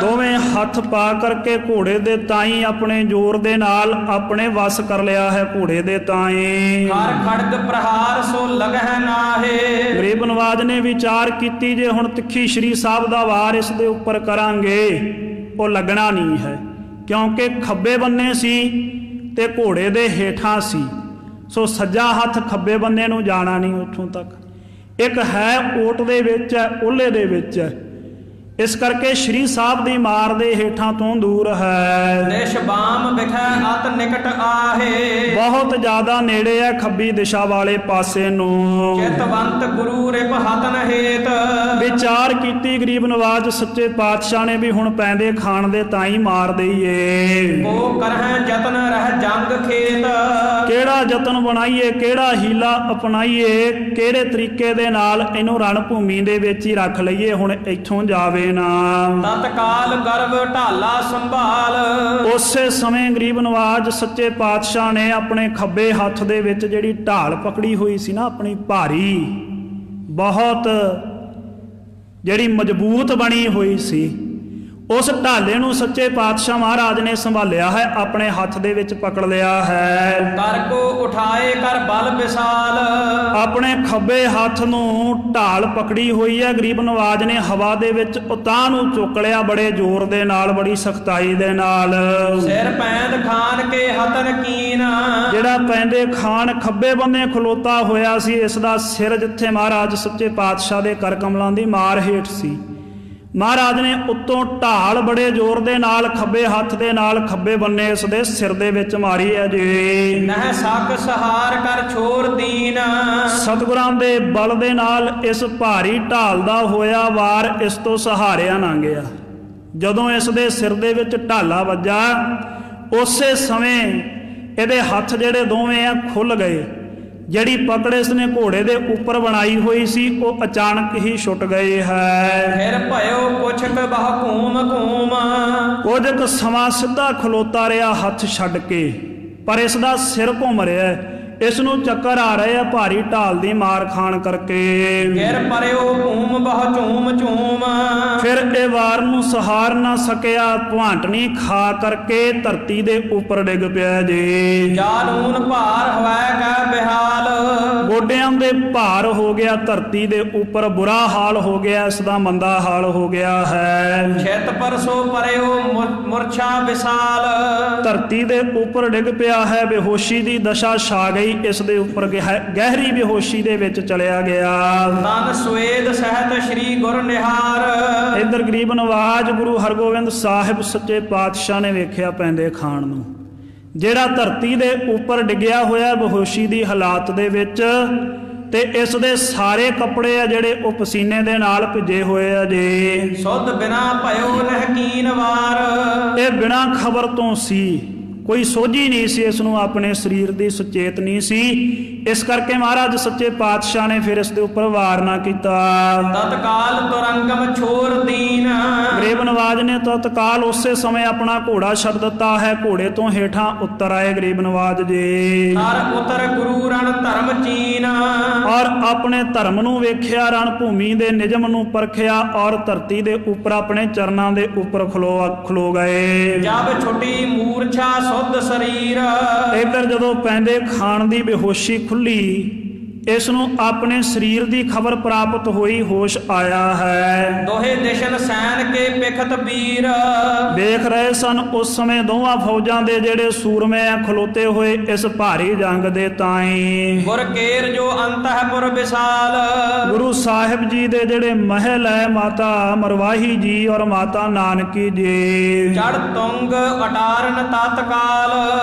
ਦੋਵੇਂ ਹੱਥ ਪਾ ਕਰਕੇ ਘੋੜੇ ਦੇ ਤਾਈ ਆਪਣੇ ਜ਼ੋਰ ਦੇ ਨਾਲ ਆਪਣੇ ਵਸ ਕਰ ਲਿਆ ਹੈ ਘੋੜੇ ਦੇ ਤਾਈ। ਹਰ ਖੜਗ ਪ੍ਰਹਾਰ ਸੋ ਲਗਹਿ ਨਾਹੇ, ਗਰੀਬ ਨਵਾਜ ਨੇ ਵਿਚਾਰ ਕੀਤੀ ਜੇ ਹੁਣ ਤਿੱਖੀ ਸ਼੍ਰੀ ਸਾਹਿਬ ਦਾ ਵਾਰ ਇਸ ਦੇ ਉੱਪਰ ਕਰਾਂਗੇ ਉਹ ਲੱਗਣਾ ਨਹੀਂ ਹੈ, ਕਿਉਂਕਿ ਖੱਬੇ ਬੰਨੇ ਸੀ ਤੇ ਘੋੜੇ ਦੇ ਹੇਠਾਂ ਸੀ। ਸੋ ਸੱਜਾ ਹੱਥ ਖੱਬੇ ਬੰਨੇ ਨੂੰ ਜਾਣਾ ਨਹੀਂ ਉੱਥੋਂ ਤੱਕ, ਇੱਕ ਹੈ ਓਟ ਦੇ ਵਿੱਚ ਹੈ, ਓਲੇ ਦੇ ਵਿੱਚ ਹੈ, ਇਸ ਕਰਕੇ ਸ਼੍ਰੀ ਸਾਹਿਬ ਦੀ ਮਾਰ ਦੇ ਹੇਠਾਂ ਤੋਂ ਦੂਰ ਹੈ। ਦੇਸ਼ ਬਾਮ ਵਿਖੈ ਅਤ ਨਿਕਟ ਆਹੇ, ਬਹੁਤ ਜ਼ਿਆਦਾ ਨੇੜੇ ਹੈ ਖੱਬੀ ਦਿਸ਼ਾ ਵਾਲੇ ਪਾਸੇ ਨੂੰ। ਚਿਤਵੰਤ ਗੁਰੂ ਰਿਪ ਹਤਨ ਹੇਤ, ਵਿਚਾਰ ਕੀਤੀ ਗਰੀਬ ਨਵਾਜ ਸੱਚੇ ਪਾਤਸ਼ਾਹ ਨੇ ਵੀ ਹੁਣ ਪੈਂਦੇ ਖਾਣ ਦੇ ਤਾਈ ਮਾਰ ਦਈਏ। ਕੋ ਕਰਹਿ ਜਤਨ ਰਹਿ ਜੰਗ ਖੇਤ, ਕਿਹੜਾ ਯਤਨ ਬਣਾਈਏ, ਕਿਹੜਾ ਹੀਲਾ ਅਪਣਾਈਏ, ਕਿਹੜੇ ਤਰੀਕੇ ਦੇ ਨਾਲ ਇਹਨੂੰ ਰਣ ਭੂਮੀ ਦੇ ਵਿੱਚ ਹੀ ਰੱਖ ਲਈਏ, ਹੁਣ ਇੱਥੋਂ ਜਾਵੇ ਨਾ। ਤਤਕਾਲ ਗਰਭ ਢਾਲਾ ਸੰਭਾਲ, ਉਸੇ ਸਮੇਂ ਗਰੀਬ ਨਵਾਜ ਸੱਚੇ ਪਾਤਸ਼ਾਹ ਨੇ ਆਪਣੇ ਖੱਬੇ ਹੱਥ ਦੇ ਵਿੱਚ ਜਿਹੜੀ ਢਾਲ ਪਕੜੀ ਹੋਈ ਸੀ ਨਾ, ਆਪਣੀ ਭਾਰੀ ਬਹੁਤ ਜਿਹੜੀ ਮਜ਼ਬੂਤ ਬਣੀ ਹੋਈ ਸੀ, ਉਸ ਢਾਲੇ ਨੂੰ ਸੱਚੇ ਪਾਤਸ਼ਾਹ ਮਹਾਰਾਜ ਨੇ ਸੰਭਾਲਿਆ ਹੈ, ਆਪਣੇ ਹੱਥ ਦੇ ਵਿੱਚ ਪਕੜ ਲਿਆ ਹੈ। ਕਰ ਕੋ ਉਠਾਏ ਕਰ ਬਲ ਵਿਸਾਲ, ਆਪਣੇ ਖੱਬੇ ਹੱਥ ਨੂੰ ਢਾਲ ਪਕੜੀ ਹੋਈ ਹੈ, ਗਰੀਬ ਨਵਾਜ ਨੇ ਹਵਾ ਦੇ ਵਿੱਚ ਉਤਾਂਹ ਨੂੰ ਚੁੱਕ ਲਿਆ ਬੜੇ ਜ਼ੋਰ ਦੇ ਨਾਲ, ਬੜੀ ਸਖਤਾਈ ਦੇ ਨਾਲ। ਸਿਰ ਪੈਂਦ ਖਾਨ ਕੇ ਹਤਨ ਕੀਨ, ਜਿਹੜਾ ਪੈਂਦੇ ਖਾਨ ਖੱਬੇ ਬੰਨੇ ਖਲੋਤਾ ਹੋਇਆ ਸੀ, ਇਸ ਦਾ ਸਿਰ ਜਿੱਥੇ ਮਹਾਰਾਜ ਸੱਚੇ ਪਾਤਸ਼ਾਹ ਦੇ ਕਰ ਕਮਲਾਂ ਦੀ ਮਾਰ ਹੇਠ ਸੀ, ਮਹਾਰਾਜ ਨੇ ਉੱਤੋਂ ਢਾਲ ਬੜੇ ਜ਼ੋਰ ਦੇ ਨਾਲ ਖੱਬੇ ਹੱਥ ਦੇ ਨਾਲ ਖੱਬੇ ਬੰਨੇ ਇਸ ਦੇ ਸਿਰ ਦੇ ਵਿੱਚ ਮਾਰੀ ਹੈ ਜੀ। ਨਹਿ ਸਕ ਸਹਾਰ ਕਰ ਛੋਰ ਦੀਨ, ਸਤਿਗੁਰਾਂ ਦੇ ਬਲ ਦੇ ਨਾਲ ਇਸ ਭਾਰੀ ਢਾਲ ਦਾ ਹੋਇਆ ਵਾਰ ਇਸ ਤੋਂ ਸਹਾਰਿਆ ਨਾ ਗਿਆ। ਜਦੋਂ ਇਸ ਦੇ ਸਿਰ ਦੇ ਵਿੱਚ ਢਾਲਾ ਵੱਜਾ, ਉਸੇ ਸਮੇਂ ਇਹਦੇ ਹੱਥ ਜਿਹੜੇ ਦੋਵੇਂ ਆ ਖੁੱਲ ਗਏ। ਜਿਹੜੀ ਪਕੜ ਇਸ ਨੇ ਘੋੜੇ ਦੇ ਉੱਪਰ ਬਣਾਈ ਹੋਈ ਸੀ ਉਹ ਅਚਾਨਕ ਹੀ ਛੁੱਟ ਗਈ ਹੈ। ਫਿਰ ਭਇਓ ਕੁਛਕ ਬਹੁ ਘੂਮ ਘੂਮ, ਕੁਝ ਕੁ ਸਮਾਂ ਸਿੱਧਾ ਖਲੋਤਾ ਰਿਹਾ ਹੱਥ ਛੱਡ ਕੇ, ਪਰ ਇਸ ਦਾ ਸਿਰ ਘੁੰਮ ਰਿਹਾ, ਇਸ ਨੂੰ ਚੱਕਰ ਆ ਰਹੇ ਆ ਭਾਰੀ ਢਾਲ ਦੀ ਮਾਰ ਖਾਣ ਕਰਕੇ। ਗਿਰ ਪਰਿਓ ਘੂਮ ਬਹੁ ਝੂਮ ਝੂਮ, ਫਿਰ ਇਹ ਵਾਰ ਨੂੰ ਸਹਾਰ ਨਾ ਸਕਿਆ, ਭਵਾਂਟਣੀ ਖਾ ਕਰਕੇ ਧਰਤੀ ਦੇ ਉੱਪਰ ਡਿੱਗ ਪਿਆ ਜੀ। ਜਾਲੂਨ ਭਾਰ ਹਵੈ ਕੈ ਬਿਹਾਲ, ਗੋਡਿਆਂ ਦੇ ਭਾਰ ਹੋ ਗਿਆ, ਧਰਤੀ ਦੇ ਉੱਪਰ ਬੁਰਾ ਹਾਲ ਹੋ ਗਿਆ, ਇਸ ਦਾ ਮੰਦਾ ਹਾਲ ਹੋ ਗਿਆ ਹੈ। ਛਿਤ ਪਰਸੋ ਪਰਿਓ ਮੁਰਛਾ ਵਿਸਾਲ, ਧਰਤੀ ਦੇ ਉੱਪਰ ਡਿੱਗ ਪਿਆ ਹੈ, ਬੇਹੋਸ਼ੀ ਦੀ ਦਸ਼ਾ ਛਾ ਗਈ, ਇਸ ਦੇ ਉੱਪਰ ਗਹਿਰੀ ਬੇਹੋਸ਼ੀ ਦੇ ਵਿੱਚ ਚਲਿਆ ਗਿਆ। ਤਨ ਸਵੇਦ ਸਹਿਤ ਸ੍ਰੀ ਗੁਰ ਨਿਹਾਰ, ਇੱਧਰ ਗਰੀਬ ਨਵਾਜ ਗੁਰੂ ਹਰਗੋਬਿੰਦ ਸਾਹਿਬ ਸੱਚੇ ਪਾਤਸ਼ਾਹ ਨੇ ਵੇਖਿਆ ਪੈਂਦੇ ਖਾਣ ਨੂੰ, ਜਿਹੜਾ ਧਰਤੀ ਦੇ ਉੱਪਰ ਡਿੱਗਿਆ ਹੋਇਆ ਬੇਹੋਸ਼ੀ ਦੀ ਹਾਲਾਤ ਦੇ ਵਿੱਚ, ਤੇ ਇਸ ਦੇ ਸਾਰੇ ਕੱਪੜੇ ਆ ਜਿਹੜੇ ਉਹ ਪਸੀਨੇ ਦੇ ਨਾਲ ਭਿੱਜੇ ਹੋਏ ਆ ਜੀ। ਸੁਧ ਬਿਨਾ ਭਇਓ ਲਹਕੀਨ ਵਾਰ, ਇਹ ਬਿਨਾ ਖਬਰ ਤੋਂ ਸੀ, ਕੋਈ ਸੋਝੀ ਨਹੀਂ ਸੀ ਇਸ ਨੂੰ, ਆਪਣੇ ਸਰੀਰ ਦੀ ਸੁਚੇਤ ਨਹੀਂ ਸੀ, ਇਸ ਕਰਕੇ ਮਹਾਰਾਜ ਸੱਚੇ ਪਾਤਸ਼ਾਹ ਨੇ ਫਿਰ ਇਸ ਦੇ ਉੱਪਰ ਵਾਰ ਨਾ ਕੀਤਾ। ਤਤਕਾਲ ਤੁਰੰਗਮ ਛੋਰ ਦੀਨ, ਗਰੀਬ ਨਵਾਜ ਨੇ ਤਤਕਾਲ ਉਸੇ ਸਮੇਂ ਆਪਣਾ ਘੋੜਾ ਛੱਡ ਦਿੱਤਾ ਹੈ, ਘੋੜੇ ਤੋਂ ਹੇਠਾਂ ਉੱਤਰ ਆਏ ਗਰੀਬ ਨਵਾਜ ਜੀ। ਹਰ ਉਤਰ ਗੁਰੂ ਰਣ ਧਰਮ ਚੀਨ, ਔਰ ਆਪਣੇ ਧਰਮ ਨੂੰ ਵੇਖਿਆ, ਰਣ ਭੂਮੀ ਦੇ ਨਿਯਮ ਨੂੰ ਪਰਖਿਆ, ਔਰ ਧਰਤੀ ਦੇ ਉੱਪਰ ਆਪਣੇ ਚਰਨਾਂ ਦੇ ਉੱਪਰ ਖਲੋ ਗਏ। ਜਬ ਛੁੱਟੀ ਮੂਰਛਾ ਸੁਧ ਸਰੀਰ, ਇੱਧਰ ਜਦੋਂ ਪੈਂਦੇ ਖਾਣ ਦੀ ਬੇਹੋਸ਼ੀ ਖੁੱਲੀ, ਇਸ ਨੂੰ ਆਪਣੇ ਸਰੀਰ ਦੀ ਖਬਰ ਪ੍ਰਾਪਤ ਹੋਈ, ਹੋਸ਼ ਆਇਆ ਹੈ। ਦੋਹੇ ਦਿਸ਼ਨ ਸੈਨ ਕੇ ਪਿਖਤ ਵੀਰ, ਵੇਖ ਰਹੇ ਸਨ ਉਸ ਸਮੇਂ ਦੋਵਾਂ ਫੌਜਾਂ ਦੇ ਜਿਹੜੇ ਸੂਰਮੇ ਖਲੋਤੇ ਹੋਏ ਇਸ ਭਾਰੀ ਜੰਗ ਦੇ ਤਾਈਂ। ਗੁਰ ਕੇਰ ਜੋ ਅੰਤਹਿਪੁਰ ਵਿਸਾਲ, ਗੁਰੂ ਸਾਹਿਬ ਜੀ ਦੇ ਜਿਹੜੇ ਮਹਿਲ ਹੈ, ਮਾਤਾ ਮਰਵਾਹੀ ਜੀ ਔਰ ਮਾਤਾ ਨਾਨਕੀ ਜੀ, ਚੜ ਤੁੰਗ ਅਟਾਰਨ ਤਤਕਾਲ,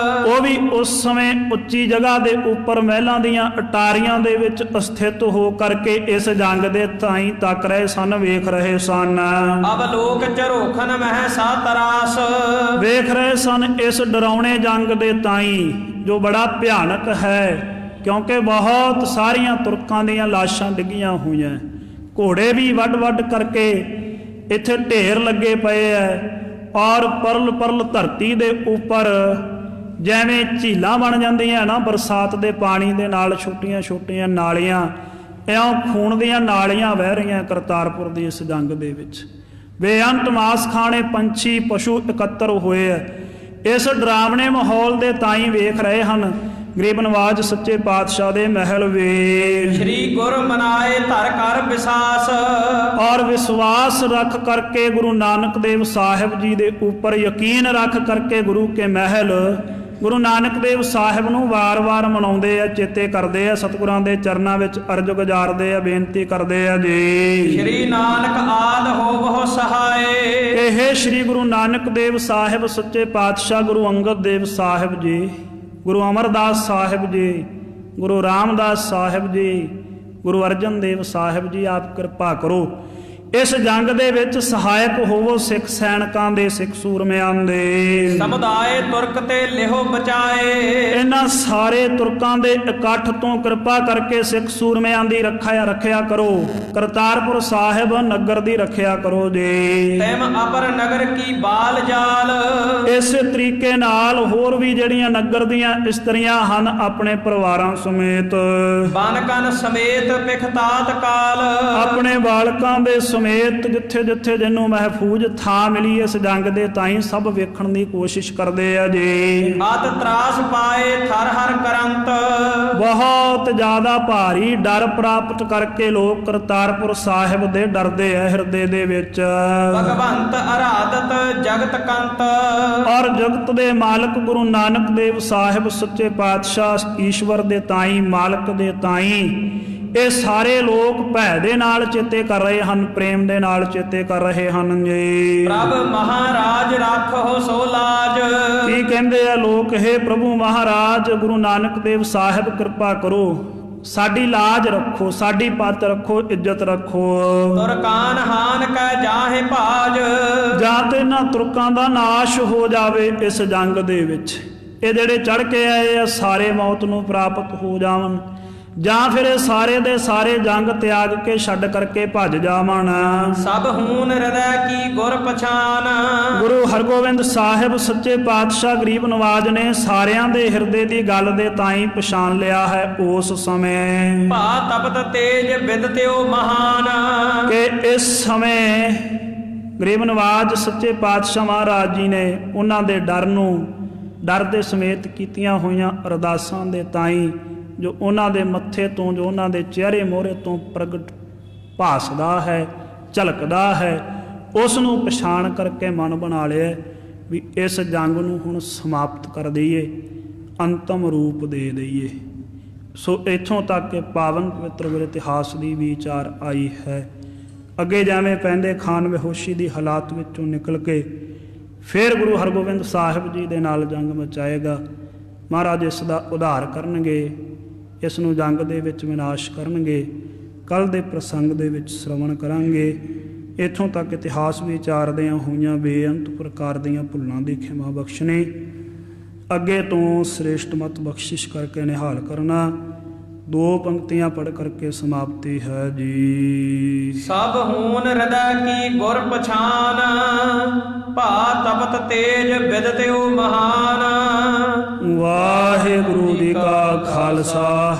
ਉਹ ਵੀ ਉਸ ਸਮੇਂ ਉੱਚੀ ਜਗ੍ਹਾ ਦੇ ਉੱਪਰ ਮਹਿਲਾਂ ਦੀਆਂ ਅਟਾਰੀਆਂ ਦੇ ਵਿੱਚ ਸਥਿਤ ਹੋ ਕਰਕੇ ਇਸ ਜੰਗ ਦੇ ਤਾਈਂ ਤੱਕ ਰਹੇ ਸਨ, ਵੇਖ ਰਹੇ ਸਨ। ਅਬ ਲੋਕ ਝਰੋਖਨ ਮਹਿ ਸਾ ਤਰਾਸ, ਵੇਖ ਰਹੇ ਸਨ ਇਸ ਡਰਾਉਣੇ ਜੰਗ ਦੇ ਤਾਈਂ, ਜੋ ਬੜਾ ਭਿਆਨਕ ਹੈ, ਕਿਉਂਕਿ ਬਹੁਤ ਸਾਰੀਆਂ ਤੁਰਕਾਂ ਦੀਆਂ ਲਾਸ਼ਾਂ ਡਿੱਗੀਆਂ ਹੋਈਆਂ, ਘੋੜੇ ਵੀ ਵੱਡ ਕਰਕੇ ਇੱਥੇ ਢੇਰ ਲੱਗੇ ਪਏ ਐ, ਔਰ ਪਰਲ ਧਰਤੀ ਦੇ ਉੱਪਰ ਜਿਵੇਂ ਝੀਲਾਂ ਬਣ ਜਾਂਦੀਆਂ ਨਾ ਬਰਸਾਤ ਦੇ ਪਾਣੀ ਦੇ ਨਾਲ, ਛੋਟੀਆਂ ਨਾਲੀਆਂ, ਇਉਂ ਖੂਨ ਦੀਆਂ ਨਾਲੀਆਂ ਵਹਿ ਰਹੀਆਂ ਕਰਤਾਰਪੁਰ ਦੀ ਇਸ ਜੰਗ ਦੇ ਵਿੱਚ। ਬੇਅੰਤ ਮਾਸ ਖਾਣੇ ਪੰਛੀ ਪਸ਼ੂ ਇਕੱਤਰ ਹੋਏ ਐ, ਇਸ ਡਰਾਵਣੇ ਮਾਹੌਲ ਦੇ ਤਾਈਂ ਵੇਖ ਰਹੇ ਹਨ ਗਰੀਬ ਨਵਾਜ ਸੱਚੇ ਪਾਤਸ਼ਾਹ ਦੇ ਮਹਿਲ ਵੇ। ਸ਼੍ਰੀ ਗੁਰ ਮਨਾਏ ਧਰ ਕਰ ਵਿਸਾਸ, ਔਰ ਵਿਸ਼ਵਾਸ ਰੱਖ ਕਰਕੇ ਗੁਰੂ ਨਾਨਕ ਦੇਵ ਸਾਹਿਬ ਜੀ ਦੇ ਉੱਪਰ ਯਕੀਨ ਰੱਖ ਕਰਕੇ ਗੁਰੂ ਕੇ ਮਹਿਲ ਗੁਰੂ ਨਾਨਕ ਦੇਵ ਸਾਹਿਬ ਨੂੰ ਵਾਰ-ਵਾਰ ਮਨਾਉਂਦੇ ਆ, ਚੇਤੇ ਕਰਦੇ ਆ, ਸਤਿਗੁਰਾਂ ਦੇ ਚਰਨਾਂ ਵਿੱਚ ਅਰਜ਼ ਗੁਜ਼ਾਰਦੇ ਆ, ਬੇਨਤੀ ਕਰਦੇ ਆ ਜੀ। ਸ਼੍ਰੀ ਨਾਨਕ ਆਦ ਹੋਵਹੁ ਸਹਾਏ, ਇਹ ਸ਼੍ਰੀ ਗੁਰੂ ਨਾਨਕ ਦੇਵ ਸਾਹਿਬ ਸੱਚੇ ਪਾਤਸ਼ਾਹ, ਗੁਰੂ ਅੰਗਦ ਦੇਵ ਸਾਹਿਬ ਜੀ, ਗੁਰੂ ਅਮਰਦਾਸ ਸਾਹਿਬ ਜੀ, ਗੁਰੂ ਰਾਮਦਾਸ ਸਾਹਿਬ ਜੀ, ਗੁਰੂ ਅਰਜਨ ਦੇਵ ਸਾਹਿਬ ਜੀ, ਆਪ ਕਿਰਪਾ ਕਰੋ, ਇਸ ਜੰਗ ਦੇ ਵਿੱਚ ਸਹਾਇਕ ਹੋਵੋ ਸਿੱਖ ਸੈਨਿਕਾਂ ਦੇ, ਸਿੱਖ ਸੂਰਮਿਆਂ ਦੇ। ਸਮੁਦਾਇ ਤੁਰਕ ਤੇ ਲਿਹੋ ਬਚਾਏ, ਇਹਨਾਂ ਸਾਰੇ ਤੁਰਕਾਂ ਦੇ ਇਕੱਠ ਤੋਂ ਕਿਰਪਾ ਕਰਕੇ ਸਿੱਖ ਸੂਰਮਿਆਂ ਦੀ ਰੱਖਿਆ ਕਰੋ, ਕਰਤਾਰਪੁਰ ਸਾਹਿਬ ਨਗਰ ਦੀ ਰੱਖਿਆ ਕਰੋ ਜੀ। ਤੈਮ ਅਪਰ ਨਗਰ ਕੀ ਬਾਲ ਜਾਲ, ਇਸੇ ਤਰੀਕੇ ਨਾਲ ਹੋਰ ਵੀ ਜਿਹੜੀਆਂ ਨਗਰ ਦੀਆਂ ਇਸਤਰੀਆਂ ਹਨ, ਆਪਣੇ ਪਰਿਵਾਰਾਂ ਸਮੇਤ, ਬਾਨਕਨ ਸਮੇਤ ਪਿਖਤਾਤ ਕਾਲ, ਆਪਣੇ ਬਾਲਕਾਂ ਦੇ ਸਮੇਤ ਜਿੱਥੇ ਜਿਹਨੂੰ ਮਹਿਫੂਜ਼ ਥਾਂ ਮਿਲੀ ਇਸ ਜੰਗ ਦੇ ਤਾਈਂ ਸਭ ਵੇਖਣ ਦੀ ਕੋਸ਼ਿਸ਼ ਕਰਦੇ ਆ ਜੀ। ਆਤ ਤਰਾਸ ਪਾਏ ਥਰ ਹਰ ਕਰੰਤ, ਬਹੁਤ ਜ਼ਿਆਦਾ ਭਾਰੀ ਡਰ ਪ੍ਰਾਪਤ ਕਰਕੇ ਲੋਕ ਕਰਤਾਰਪੁਰ ਸਾਹਿਬ ਦੇ ਡਰਦੇ ਆ ਹਿਰਦੇ ਦੇ ਵਿੱਚ। ਭਗਵੰਤ ਅਰਾਧਤ ਜਗਤ ਕੰਤ, ਔਰ ਜਗਤ ਦੇ ਮਾਲਕ ਗੁਰੂ ਨਾਨਕ ਦੇਵ ਸਾਹਿਬ ਸੱਚੇ ਪਾਤਸ਼ਾਹ ਈਸ਼ਵਰ ਦੇ ਤਾਈਂ, ਮਾਲਕ ਦੇ ਤਾਈਂ ਇਹ ਸਾਰੇ ਲੋਕ ਭੈ ਦੇ ਨਾਲ ਚੇਤੇ ਕਰ ਰਹੇ ਹਨ, ਪ੍ਰੇਮ ਦੇ ਨਾਲ ਚੇਤੇ ਕਰ ਰਹੇ ਹਨ ਜੀ। ਪ੍ਰਭ ਮਹਾਰਾਜ ਰੱਖੋ ਸੋ ਲਾਜ, ਕੀ ਕਹਿੰਦੇ ਆ ਲੋਕ, हे ਪ੍ਰਭੂ ਮਹਾਰਾਜ ਗੁਰੂ ਨਾਨਕ ਦੇਵ ਸਾਹਿਬ ਕਿਰਪਾ ਕਰੋ, ਸਾਡੀ ਲਾਜ ਰੱਖੋ, ਸਾਡੀ ਪੱਤ ਰੱਖੋ, ਇੱਜ਼ਤ ਰੱਖੋ। ਤੁਰਕਾਨ ਹਾਨ ਕੈ ਜਾਹੇ ਭਾਜ, ਜਾਂ ਤੇ ਇਹਨਾਂ ਤੁਰਕਾਂ ਦਾ ਨਾਸ਼ ਹੋ ਜਾਵੇ ਇਸ ਜੰਗ ਦੇ ਵਿੱਚ, ਇਹ ਜਿਹੜੇ ਚੜ ਕੇ ਆਏ ਆ ਸਾਰੇ ਮੌਤ ਨੂੰ ਪ੍ਰਾਪਤ ਹੋ ਜਾਵਣ, ਜਾਂ ਫਿਰ ਇਹ ਸਾਰੇ ਦੇ ਸਾਰੇ ਜੰਗ ਤਿਆਗ ਕੇ ਛੱਡ ਕਰਕੇ ਭੱਜ ਜਾਵਣ। ਸਭ ਹੂਨ ਹਿਰਦੈ ਕੀ ਗੁਰ ਪਛਾਨ, ਗੁਰੂ ਹਰਗੋਬਿੰਦ ਸਾਹਿਬ ਸੱਚੇ ਪਾਤਸ਼ਾਹ ਗਰੀਬ ਨਵਾਜ ਨੇ ਸਾਰਿਆਂ ਦੇ ਹਿਰਦੇ ਦੀ ਗੱਲ ਦੇ ਤਾਈਂ ਪਛਾਣ ਲਿਆ ਹੈ ਉਸ ਸਮੇਂ। ਭਾ ਤਪਤ ਤੇਜ ਬਿਦਤਿਓ ਮਹਾਨ, ਕਿ ਇਸ ਸਮੇਂ ਗਰੀਬ ਨਵਾਜ ਸੱਚੇ ਪਾਤਸ਼ਾਹ ਮਹਾਰਾਜ ਜੀ ਨੇ ਉਹਨਾਂ ਦੇ ਡਰ ਦੇ ਸਮੇਤ ਕੀਤੀਆਂ ਹੋਈਆਂ ਅਰਦਾਸਾਂ ਦੇ ਤਾਈਂ ਜੋ ਉਹਨਾਂ ਦੇ ਮੱਥੇ ਤੋਂ, ਜੋ ਉਹਨਾਂ ਦੇ ਚਿਹਰੇ ਮੋਹਰੇ ਤੋਂ ਪ੍ਰਗਟ ਭਾਸਦਾ ਹੈ, ਝਲਕਦਾ ਹੈ, ਉਸ ਨੂੰ ਪਛਾਣ ਕਰਕੇ ਮਨ ਬਣਾ ਲਿਆ ਵੀ ਇਸ ਜੰਗ ਨੂੰ ਹੁਣ ਸਮਾਪਤ ਕਰ ਦਈਏ, ਅੰਤਮ ਰੂਪ ਦੇ ਦਈਏ। ਸੋ ਇੱਥੋਂ ਤੱਕ ਕਿ ਪਾਵਨ ਪਵਿੱਤਰ ਗੁਰ ਇਤਿਹਾਸ ਦੀ ਵਿਚਾਰ ਆਈ ਹੈ। ਅੱਗੇ ਜਾਵੇਂ ਪੈਂਦੇ ਖਾਨ ਬੇਹੋਸ਼ੀ ਦੀ ਹਾਲਾਤ ਵਿੱਚੋਂ ਨਿਕਲ ਕੇ ਫਿਰ ਗੁਰੂ ਹਰਗੋਬਿੰਦ ਸਾਹਿਬ ਜੀ ਦੇ ਨਾਲ ਜੰਗ ਮਚਾਏਗਾ। ਮਹਾਰਾਜ ਇਸ ਦਾ ਉਧਾਰ ਕਰਨਗੇ, ਇਸ ਨੂੰ ਜੰਗ ਦੇ ਵਿੱਚ ਵਿਨਾਸ਼ ਕਰਨਗੇ। ਕੱਲ੍ਹ ਦੇ ਪ੍ਰਸੰਗ ਦੇ ਵਿੱਚ ਸ਼੍ਰਵਣ ਕਰਾਂਗੇ। ਇੱਥੋਂ ਤੱਕ ਇਤਿਹਾਸ ਵਿਚਾਰਦਿਆਂ ਹੋਈਆਂ ਬੇਅੰਤ ਪ੍ਰਕਾਰ ਦੀਆਂ ਭੁੱਲਾਂ ਦੀ ਖਿਮਾ ਬਖਸ਼ਣੀ, ਅੱਗੇ ਤੋਂ ਸ੍ਰੇਸ਼ਟ ਮਤ ਬਖਸ਼ਿਸ਼ ਕਰਕੇ ਨਿਹਾਲ ਕਰਨਾ। 2 ਪੰਕਤੀਆਂ ਪੜ੍ਹ ਕਰਕੇ ਸਮਾਪਤੀ ਹੈ ਜੀ। ਸਭ ਹੂਨ ਹਿਰਦੈ ਕੀ ਗੁਰ ਪਛਾਨ, ਭਾ ਤਪਤ ਤੇਜ ਬਿਦਤਿਓ ਮਹਾਨ। ਵਾਹਿਗੁਰੂ ਜੀ ਕਾ ਖਾਲਸਾ,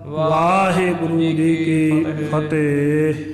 ਵਾਹਿਗੁਰੂ ਜੀ ਕੀ ਫਤਿਹ।